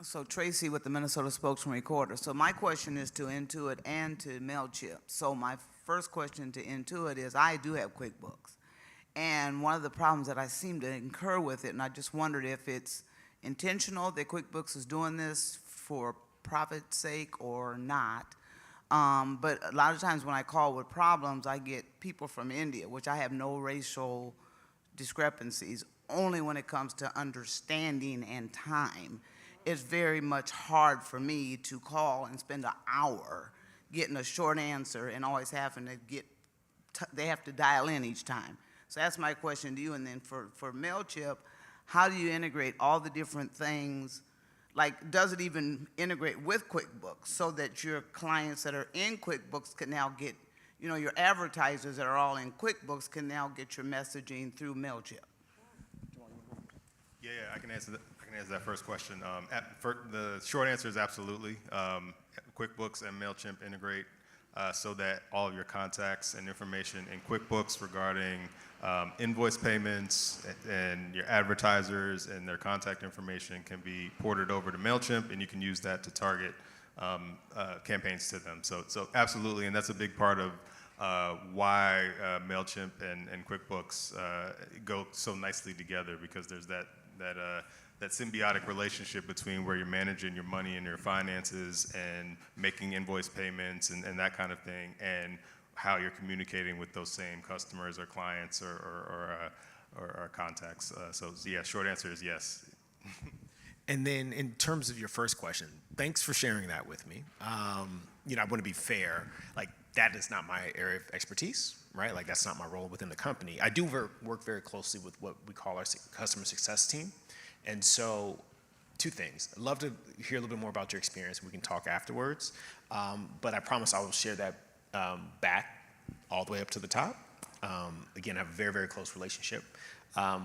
Speaker 3: So Tracy with the Minnesota Spokesman Recorder. So my question is to Intuit and to MailChimp. So my first question to Intuit is, I do have QuickBooks. And one of the problems that I seem to incur with it, and I just wondered if it's intentional that QuickBooks is doing this for profit's sake or not. But a lot of times when I call with problems, I get people from India, which I have no racial discrepancies, only when it comes to understanding and time. It's very much hard for me to call and spend an hour getting a short answer and always having to they have to dial in each time. So that's my question to you. And then for MailChimp, how do you integrate all the different things? Like, does it even integrate with QuickBooks so that your clients that are in QuickBooks can now get, your advertisers that are all in QuickBooks can now get your messaging through MailChimp?
Speaker 16: Yeah, I can answer that. Answer that first question. The short answer is absolutely. QuickBooks and MailChimp integrate so that all of your contacts and information in QuickBooks regarding invoice payments and your advertisers and their contact information can be ported over to MailChimp, and you can use that to target campaigns to them. So absolutely, and that's a big part of why MailChimp and QuickBooks go so nicely together, because there's that symbiotic relationship between where you're managing your money and your finances and making invoice payments and that kind of thing, and how you're communicating with those same customers or clients or contacts. So yeah, short answer is yes.
Speaker 15: And then in terms of your first question, thanks for sharing that with me. I want to be fair. Like, that is not my area of expertise, right? Like, that's not my role within the company. I do work very closely with what we call our customer success team. And so, two things. I'd love to hear a little bit more about your experience. We can talk afterwards. But I promise I will share that back all the way up to the top. Again, I have a very, very close relationship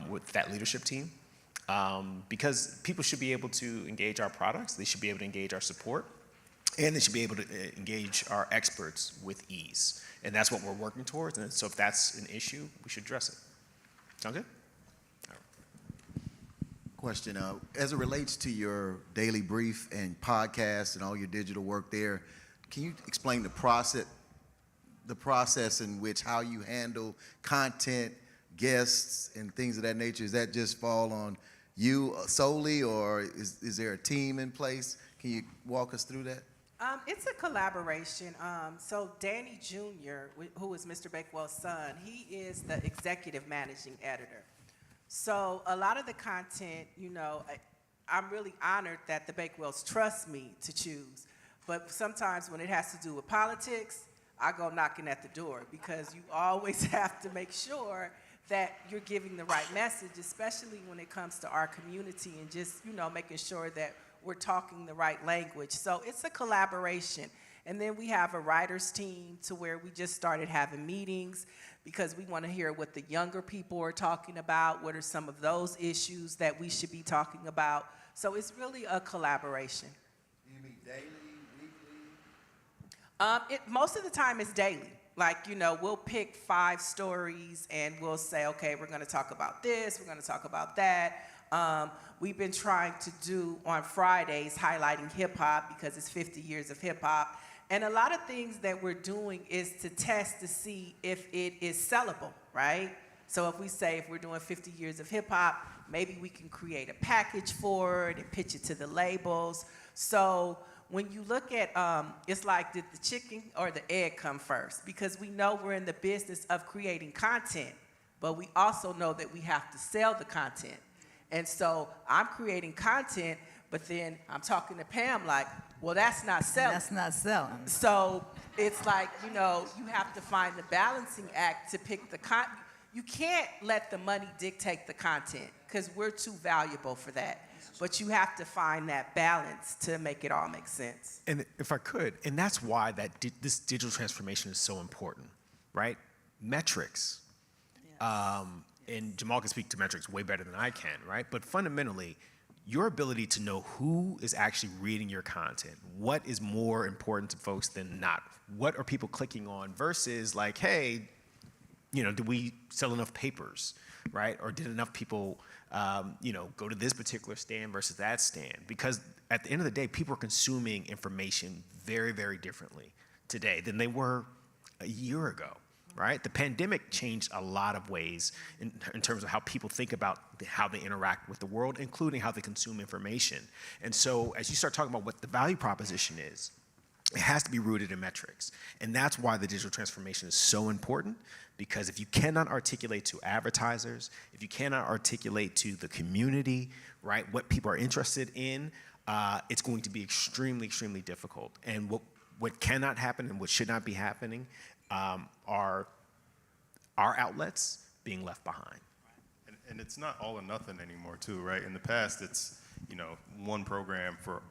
Speaker 15: with that leadership team. Because people should be able to engage our products, they should be able to engage our support, and they should be able to engage our experts with ease. And that's what we're working towards. And so if that's an issue, we should address it. Sound good?
Speaker 18: Question, as it relates to your daily brief and podcast and all your digital work there, can you explain the process in which how you handle content, guests, and things of that nature? Does that just fall on you solely, or is there a team in place? Can you walk us through that?
Speaker 2: It's a collaboration. So Danny Jr., who is Mr. Bakewell's son, he is the executive managing editor. So a lot of the content, I'm really honored that the Bakewells trust me to choose. But sometimes when it has to do with politics, I go knocking at the door, because you always have to make sure that you're giving the right message, especially when it comes to our community, and just, making sure that we're talking the right language. So it's a collaboration. And then we have a writers team to where we just started having meetings, because we want to hear what the younger people are talking about, what are some of those issues that we should be talking about. So it's really a collaboration.
Speaker 18: Do you meet daily, weekly?
Speaker 2: Most of the time it's daily. Like, we'll pick 5 stories and we'll say, okay, we're going to talk about this, we're going to talk about that. We've been trying to do on Fridays highlighting hip hop, because it's 50 years of hip hop. And a lot of things that we're doing is to test to see if it is sellable, right? So if we say if we're doing 50 years of hip hop, maybe we can create a package for it and pitch it to the labels. So when you look at, it's like, did the chicken or the egg come first? Because we know we're in the business of creating content, but we also know that we have to sell the content. And so I'm creating content, but then I'm talking to Pam like, well, that's not selling.
Speaker 14: That's not selling.
Speaker 2: So it's like, you have to find the balancing act to pick the content. You can't let the money dictate the content because we're too valuable for that. But you have to find that balance to make it all make sense.
Speaker 15: And if I could, and that's why this digital transformation is so important, right? Metrics. And Jamal can speak to metrics way better than I can, right? But fundamentally, your ability to know who is actually reading your content, what is more important to folks than not, what are people clicking on versus like, hey, did we sell enough papers, right? Or did enough people, go to this particular stand versus that stand? Because at the end of the day, people are consuming information very, very differently today than they were a year ago, right? The pandemic changed a lot of ways in terms of how people think about how they interact with the world, including how they consume information. And so as you start talking about what the value proposition is, it has to be rooted in metrics. And that's why the digital transformation is so important, because if you cannot articulate to advertisers, if you cannot articulate to the community, right, what people are interested in, it's going to be extremely, extremely difficult. And what cannot happen and what should not be happening are our outlets being left behind.
Speaker 16: And it's not all or nothing anymore, too, right? In the past, it's one program for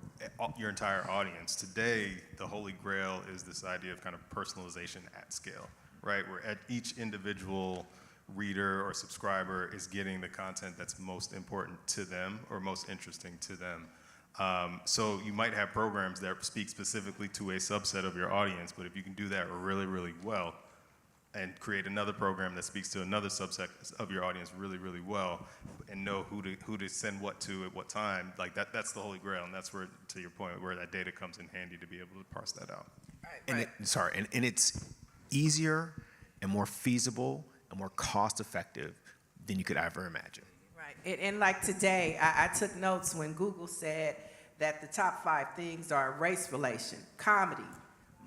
Speaker 16: your entire audience. Today, the holy grail is this idea of kind of personalization at scale, right? Where at each individual reader or subscriber is getting the content that's most important to them or most interesting to them. So you might have programs that speak specifically to a subset of your audience, but if you can do that really, really well, and create another program that speaks to another subset of your audience really, really well, and know who to send what to at what time, like that's the holy grail, and that's where, to your point, where that data comes in handy to be able to parse that out.
Speaker 15: And it's easier and more feasible and more cost effective than you could ever imagine.
Speaker 2: Right, and like today, I took notes when Google said that the top 5 things are race relation, comedy,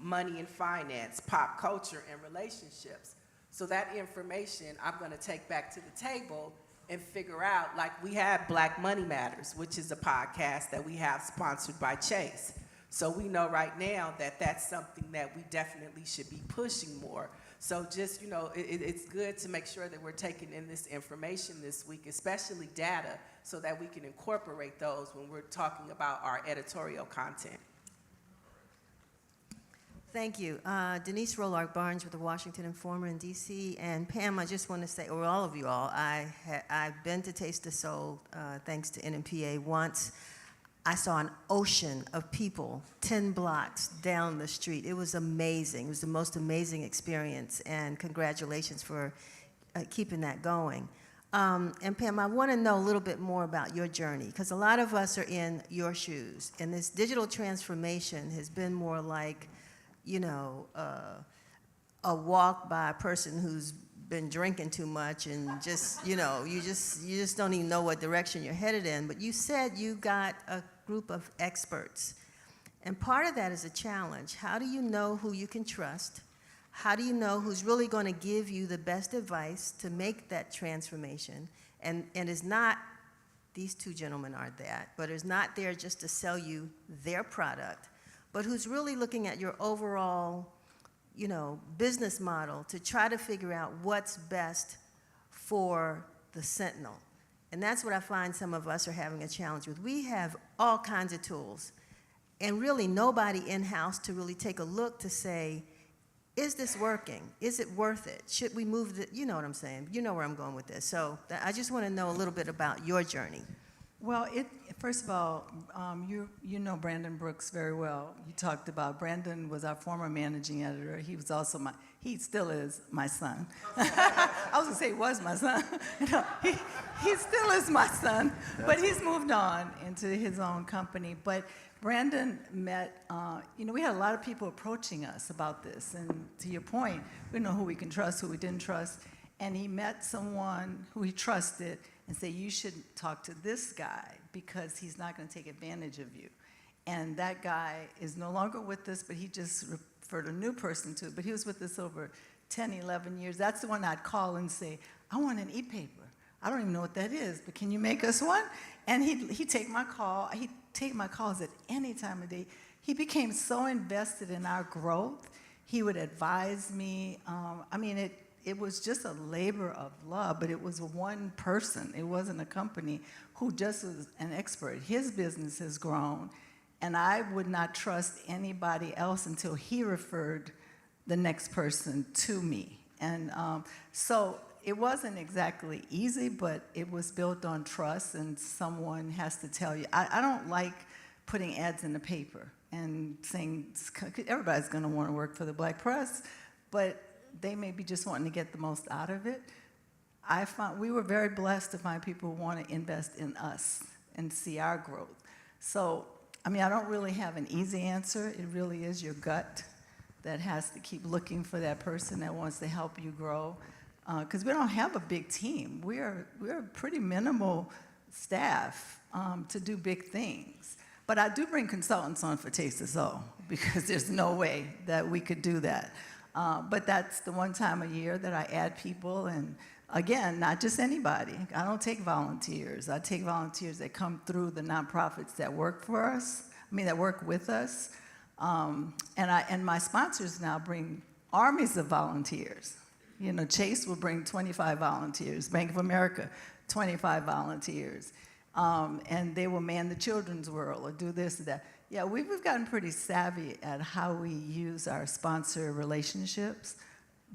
Speaker 2: money and finance, pop culture, and relationships. So that information I'm going to take back to the table and figure out, like we have Black Money Matters, which is a podcast that we have sponsored by Chase. So we know right now that that's something that we definitely should be pushing more. So just, it's good to make sure that we're taking in this information this week, especially data, so that we can incorporate those when we're talking about our editorial content.
Speaker 19: Thank you. Denise Rolark Barnes with the Washington Informer in D.C. And Pam, I just want to say, or all of you all, I've been to Taste of Soul thanks to NNPA once. I saw an ocean of people 10 blocks down the street. It was amazing. It was the most amazing experience, and congratulations for keeping that going. And Pam, I want to know a little bit more about your journey, because a lot of us are in your shoes, and this digital transformation has been more like, a walk by a person who's been drinking too much and just, you just don't even know what direction you're headed in. But you said you got a group of experts. And part of that is a challenge. How do you know who you can trust? How do you know who's really going to give you the best advice to make that transformation? And it's not, these two gentlemen are that, but it's not there just to sell you their product, but who's really looking at your overall, business model to try to figure out what's best for the Sentinel. And that's what I find some of us are having a challenge with. We have all kinds of tools, and really nobody in-house to really take a look to say, is this working? Is it worth it? Should we move the, you know what I'm saying? You know where I'm going with this. So I just want to know a little bit about your journey.
Speaker 14: Well, first of all, you know Brandon Brooks very well. You talked about Brandon was our former managing editor. He was also he still is my son. I was gonna say he was my son. He still is my son, but he's moved on into his own company. But Brandon met, we had a lot of people approaching us about this, and to your point, we know who we can trust, who we didn't trust, and he met someone who he trusted and say, you should talk to this guy because he's not going to take advantage of you. And that guy is no longer with us, but he just referred a new person to it. But he was with us over 10, 11 years. That's the one I'd call and say, I want an e-paper. I don't even know what that is, but can you make us one? And he'd take my call. He'd take my calls at any time of day. He became so invested in our growth. He would advise me. it was just a labor of love, but it was one person. It wasn't a company who just was an expert. His business has grown, and I would not trust anybody else until he referred the next person to me. And so it wasn't exactly easy, but it was built on trust, and someone has to tell you. I don't like putting ads in the paper and saying everybody's going to want to work for the black press, but they may be just wanting to get the most out of it. We were very blessed to find people who want to invest in us and see our growth. So, I mean, I don't really have an easy answer. It really is your gut that has to keep looking for that person that wants to help you grow. Because we don't have a big team. We're a pretty minimal staff to do big things. But I do bring consultants on for Taste of Soul because there's no way that we could do that. But that's the one time a year that I add people, and again, not just anybody. I don't take volunteers. I take volunteers that come through the nonprofits that work for us, that work with us. And my sponsors now bring armies of volunteers. You know, Chase will bring 25 volunteers, Bank of America, 25 volunteers. And they will man the children's world or do this or that. Yeah, we've gotten pretty savvy at how we use our sponsor relationships,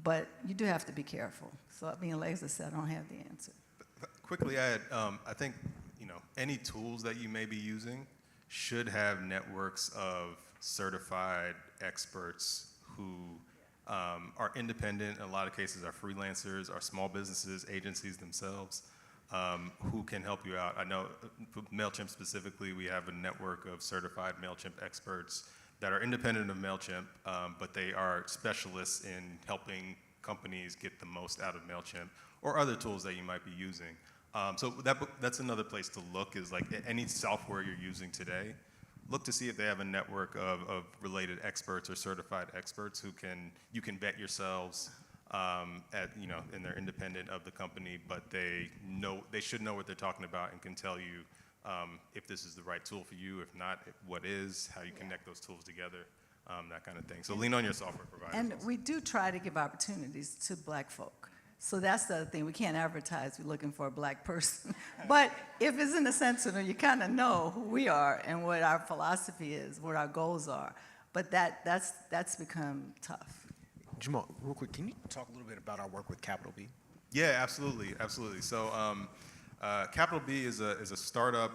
Speaker 14: but you do have to be careful. So, like I said, I don't have the answer.
Speaker 16: Quickly add, I think, any tools that you may be using should have networks of certified experts who are independent, in a lot of cases are freelancers, are small businesses, agencies themselves, who can help you out. I know for MailChimp specifically, we have a network of certified MailChimp experts that are independent of MailChimp, but they are specialists in helping companies get the most out of MailChimp or other tools that you might be using. So that's another place to look, is like any software you're using today, look to see if they have a network of related experts or certified experts who you can vet yourselves and they're independent of the company, but they should know what they're talking about and can tell you if this is the right tool for you, if not, what is, how you connect those tools together, that kind of thing. So lean on your software providers.
Speaker 14: And we do try to give opportunities to black folk. So that's the other thing. We can't advertise we're looking for a black person. But if it's in the Sentinel, you kind of know who we are and what our philosophy is, what our goals are. But that's become tough.
Speaker 15: Jamal, real quick, can you talk a little bit about our work with Capital B?
Speaker 16: Yeah, absolutely. So Capital B is a startup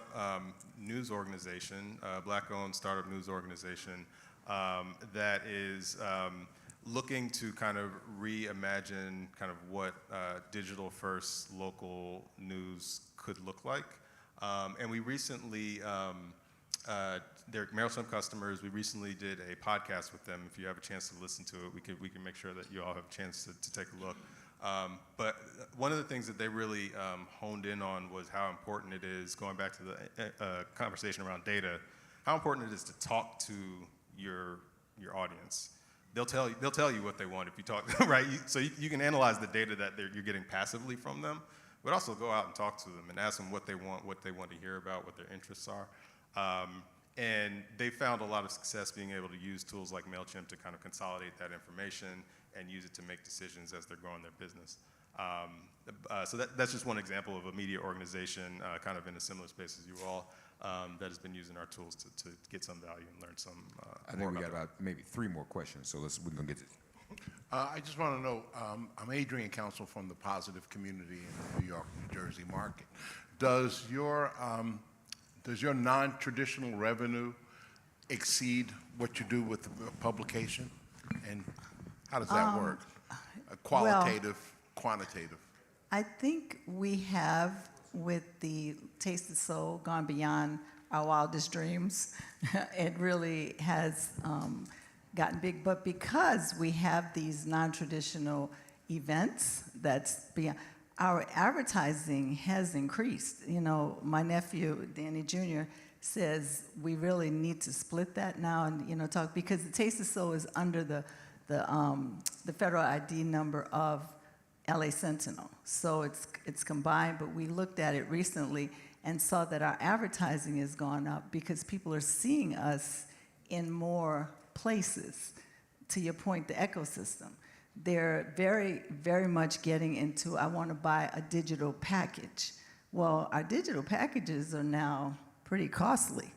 Speaker 16: news organization, black-owned startup news organization that is looking to kind of reimagine kind of what digital-first local news could look like. And we recently, they're MailChimp customers. We recently did a podcast with them. If you have a chance to listen to it, we can make sure that you all have a chance to take a look. But one of the things that they really honed in on was how important it is, going back to the conversation around data, how important it is to talk to your audience. They'll tell you what they want if you talk, right? So you can analyze the data that you're getting passively from them, but also go out and talk to them and ask them what they want to hear about, what their interests are. And they found a lot of success being able to use tools like MailChimp to kind of consolidate that information and use it to make decisions as they're growing their business. So that's just one example of a media organization kind of in a similar space as you all that has been using our tools to get some value and learn some
Speaker 1: I think we got about maybe 3 more questions, so we're going to get to
Speaker 20: I just want to know, I'm Adrian Council from the Positive Community in the New York, New Jersey market. Does your non-traditional revenue exceed what you do with the publication? And how does that work? Qualitative, quantitative?
Speaker 14: I think we have, with the Taste of Soul, gone beyond our wildest dreams. It really has gotten big, but because we have these non-traditional events, that's beyond, our advertising has increased. You know, my nephew, Danny Jr., says we really need to split that now and, talk, because the Taste of Soul is under the federal ID number of LA Sentinel. So it's combined, but we looked at it recently and saw that our advertising has gone up because people are seeing us in more places, to your point, the ecosystem. they're very, very much getting into, I want to buy a digital package. Well, our digital packages are now pretty costly.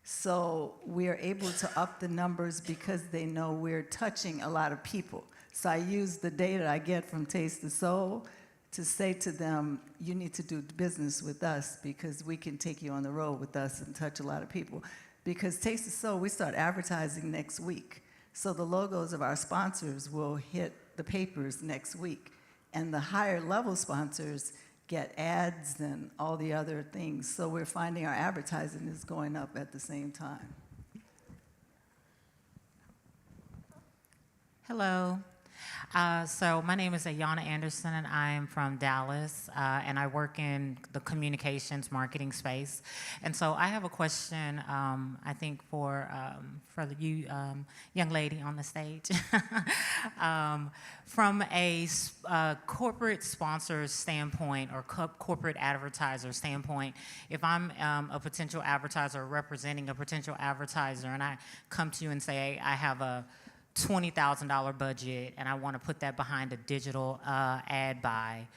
Speaker 14: So we're able to up the numbers because they know we're touching a lot of people. So I use the data I get from Taste the Soul to say to them, you need to do business with us because we can take you on the road with us and touch a lot of people. Because Taste the Soul, we start advertising next week. So the logos of our sponsors will hit the papers next week. And the higher level sponsors get ads and all the other things. So we're finding our advertising is going up at the same time.
Speaker 21: Hello. So my name is Ayana Anderson, and I am from Dallas, and I work in the communications marketing space. And so I have a question, I think, for you, young lady on the stage. From a corporate sponsor standpoint or corporate advertiser standpoint, if I'm a potential advertiser representing a potential advertiser, and I come to you and say, I have a $20,000 budget and I want to put that behind a digital ad buy,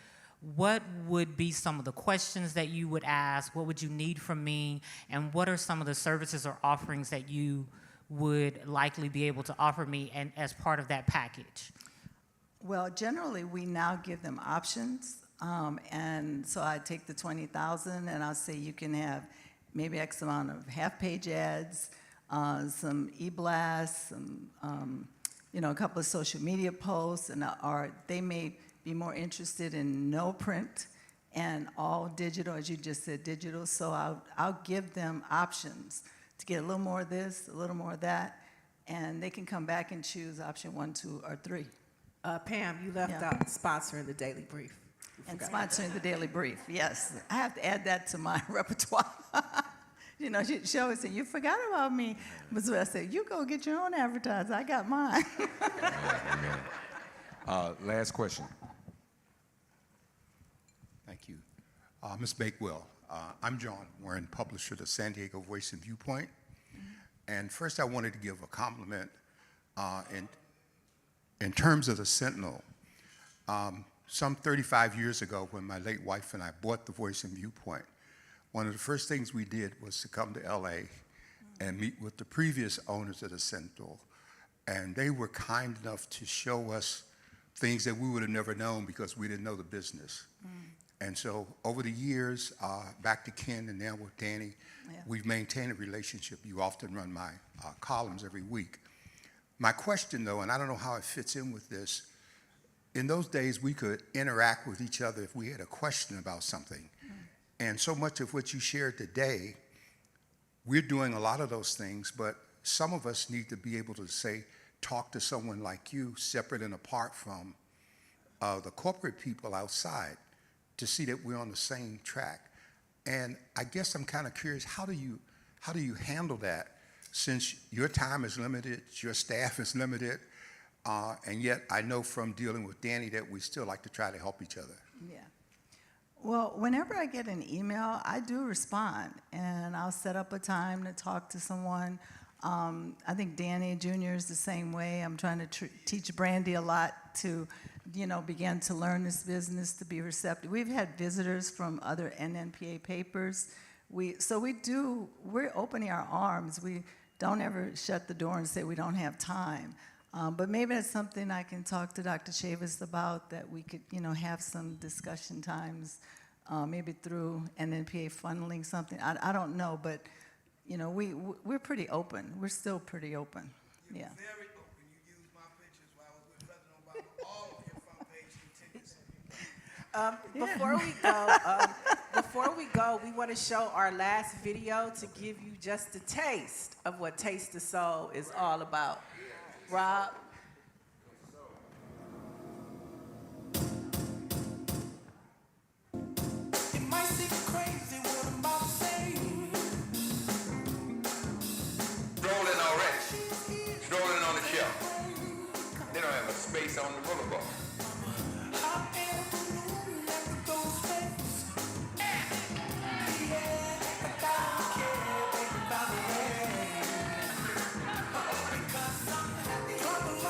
Speaker 21: what would be some of the questions that you would ask? What would you need from me? And what are some of the services or offerings that you would likely be able to offer me and as part of that package?
Speaker 14: Well, generally, we now give them options. And so I take the 20,000 and I'll say you can have maybe X amount of half-page ads, some e-blasts, some, a couple of social media posts, and or they may be more interested in no print and all digital, as you just said, digital. So I'll give them options to get a little more of this, a little more of that, and they can come back and choose option 1, 2, or 3.
Speaker 2: Pam, you left out sponsoring the Daily Brief.
Speaker 14: And sponsoring the Daily Brief, yes. I have to add that to my repertoire. She always said, you forgot about me. But so I said, you go get your own advertiser. I got mine.
Speaker 1: Last question.
Speaker 22: Thank you. Ms. Bakewell, I'm John Warren, publisher of the San Diego Voice and Viewpoint. And first I wanted to give a compliment in terms of the Sentinel. Some 35 years ago, when my late wife and I bought the Voice and Viewpoint, one of the first things we did was to come to LA and meet with the previous owners of the Sentinel. And they were kind enough to show us things that we would have never known because we didn't know the business. And so over the years, back to Ken and now with Danny, we've maintained a relationship. You often run my columns every week. My question, though, and I don't know how it fits in with this, in those days we could interact with each other if we had a question about something. And so much of what you shared today, we're doing a lot of those things, but some of us need to be able to talk to someone like you, separate and apart from the corporate people outside, to see that we're on the same track. And I guess I'm kind of curious, how do you handle that, since your time is limited, your staff is limited, and yet I know from dealing with Danny that we still like to try to help each other.
Speaker 14: Yeah. Well, whenever I get an email, I do respond, and I'll set up a time to talk to someone. I think Danny Jr. is the same way. I'm trying to teach Brandy a lot to, begin to learn this business, to be receptive. We've had visitors from other NNPA papers. We're opening our arms. We don't ever shut the door and say we don't have time. But maybe that's something I can talk to Dr. Chavis about, that we could, have some discussion times, maybe through NNPA funneling something. I don't know, but, we're pretty open. We're still pretty open. Yeah.
Speaker 17: Very open. You used my pictures while I was with President Obama. All of your front page contiguous.
Speaker 2: Before we go, we want to show our last video to give you just a taste of what Taste the Soul is all about. Rob?
Speaker 23: It might seem crazy what I'm about to say.
Speaker 1: Strolling already. Strolling on the shelf. They don't have a space on the boulevard.
Speaker 23: Trouble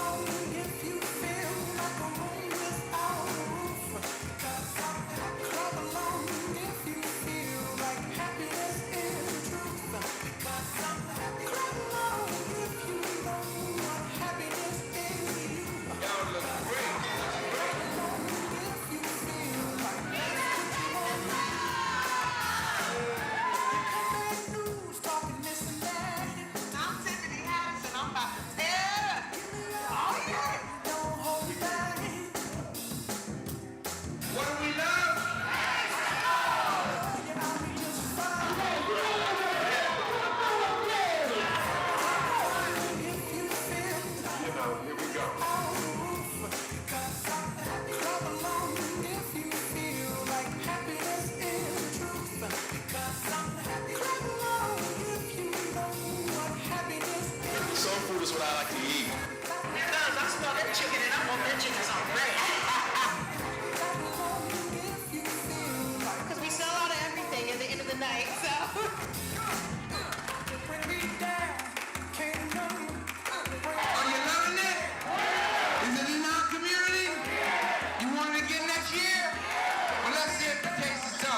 Speaker 8: chickens on bread. Because we sell out of everything at the end of the night, so.
Speaker 23: Are you loving it? Is it in our community? You want it again next year? Well, let's see if the taste is so.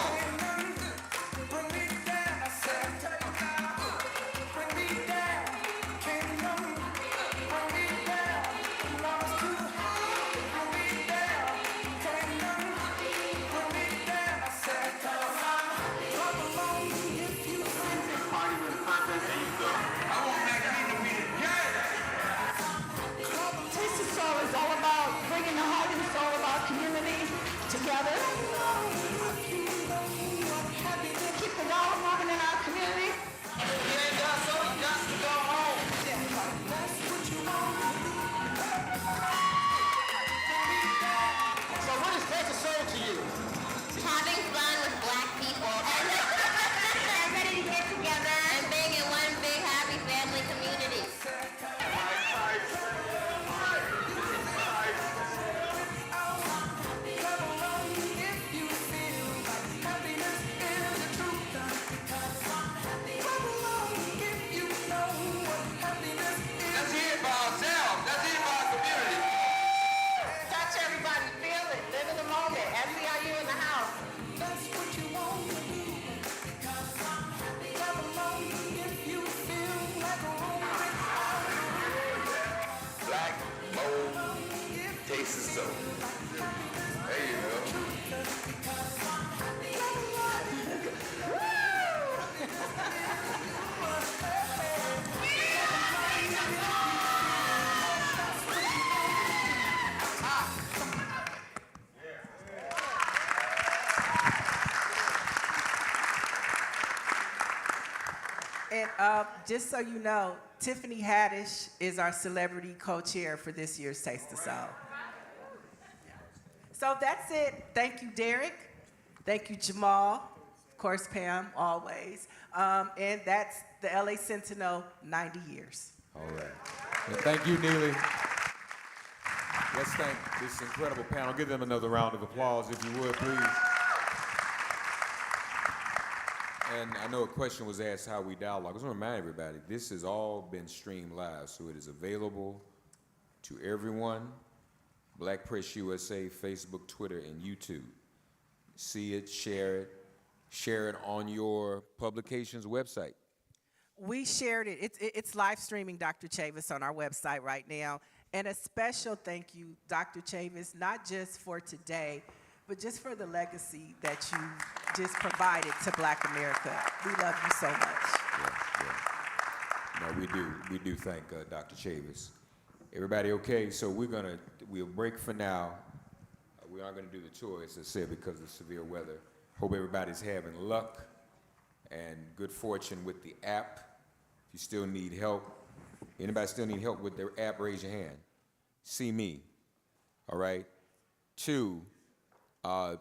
Speaker 4: Taste of Soul is all about bringing the heart and soul of our community together. Keep the dollar moving in our community.
Speaker 23: You ain't got so you got to go home. So what is Taste of Soul to you?
Speaker 4: Having fun with black people. And ready to get together. And being in one big happy family community.
Speaker 23: Let's hear it by ourselves. Let's hear it by our community.
Speaker 8: Touch everybody, feel it, live in the moment. SEIU in the house.
Speaker 23: Black, bold, Taste of Soul. There you go.
Speaker 2: And just so you know, Tiffany Haddish is our celebrity co-chair for this year's Taste of Soul. So that's it. Thank you, Derek. Thank you, Jamal. Of course, Pam, always. And that's the LA Sentinel, 90 years.
Speaker 1: All right. Well, thank you, Neely. Let's thank this incredible panel. Give them another round of applause, if you would, please. And I know a question was asked how we dialogue. I just want to remind everybody, this has all been streamed live, so it is available to everyone. Black Press USA, Facebook, Twitter, and YouTube. See it, share it on your publication's website.
Speaker 2: We shared it. It's live streaming, Dr. Chavis, on our website right now. And a special thank you, Dr. Chavis, not just for today, but just for the legacy that you just provided to Black America. We love you so much.
Speaker 1: No, we do thank Dr. Chavis. Everybody okay? So we'll break for now. We aren't gonna do the tour, as I said, because of severe weather. Hope everybody's having luck and good fortune with the app. If you still need help, anybody still need help with their app, raise your hand. See me, all right? 2,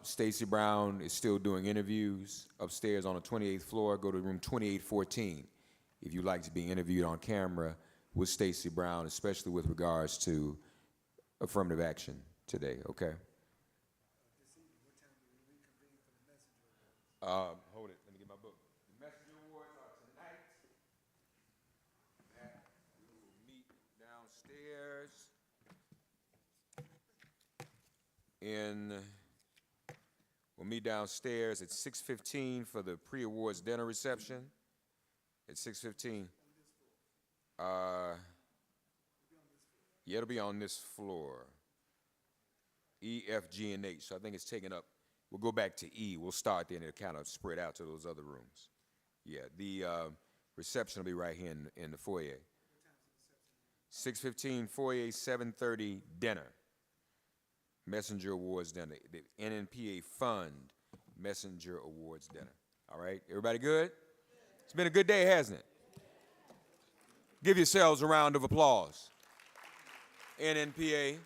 Speaker 1: Stacey Brown is still doing interviews upstairs on the 28th floor. Go to room 2814 if you'd like to be interviewed on camera with Stacey Brown, especially with regards to affirmative action today, okay? Hold it, let me get my book. The Messenger Awards are tonight. We will meet downstairs we'll meet downstairs at 6:15 for the pre-awards dinner reception. At 6:15. Yeah, it'll be on this floor. E, F, G, and H. So I think it's taken up. We'll go back to E. We'll start there and it'll kind of spread out to those other rooms. Yeah, the reception will be right here in the foyer. 6:15 foyer, 7:30 dinner. Messenger Awards dinner. The NNPA Fund Messenger Awards dinner. All right, everybody good? It's been a good day, hasn't it? Give yourselves a round of applause. NNPA.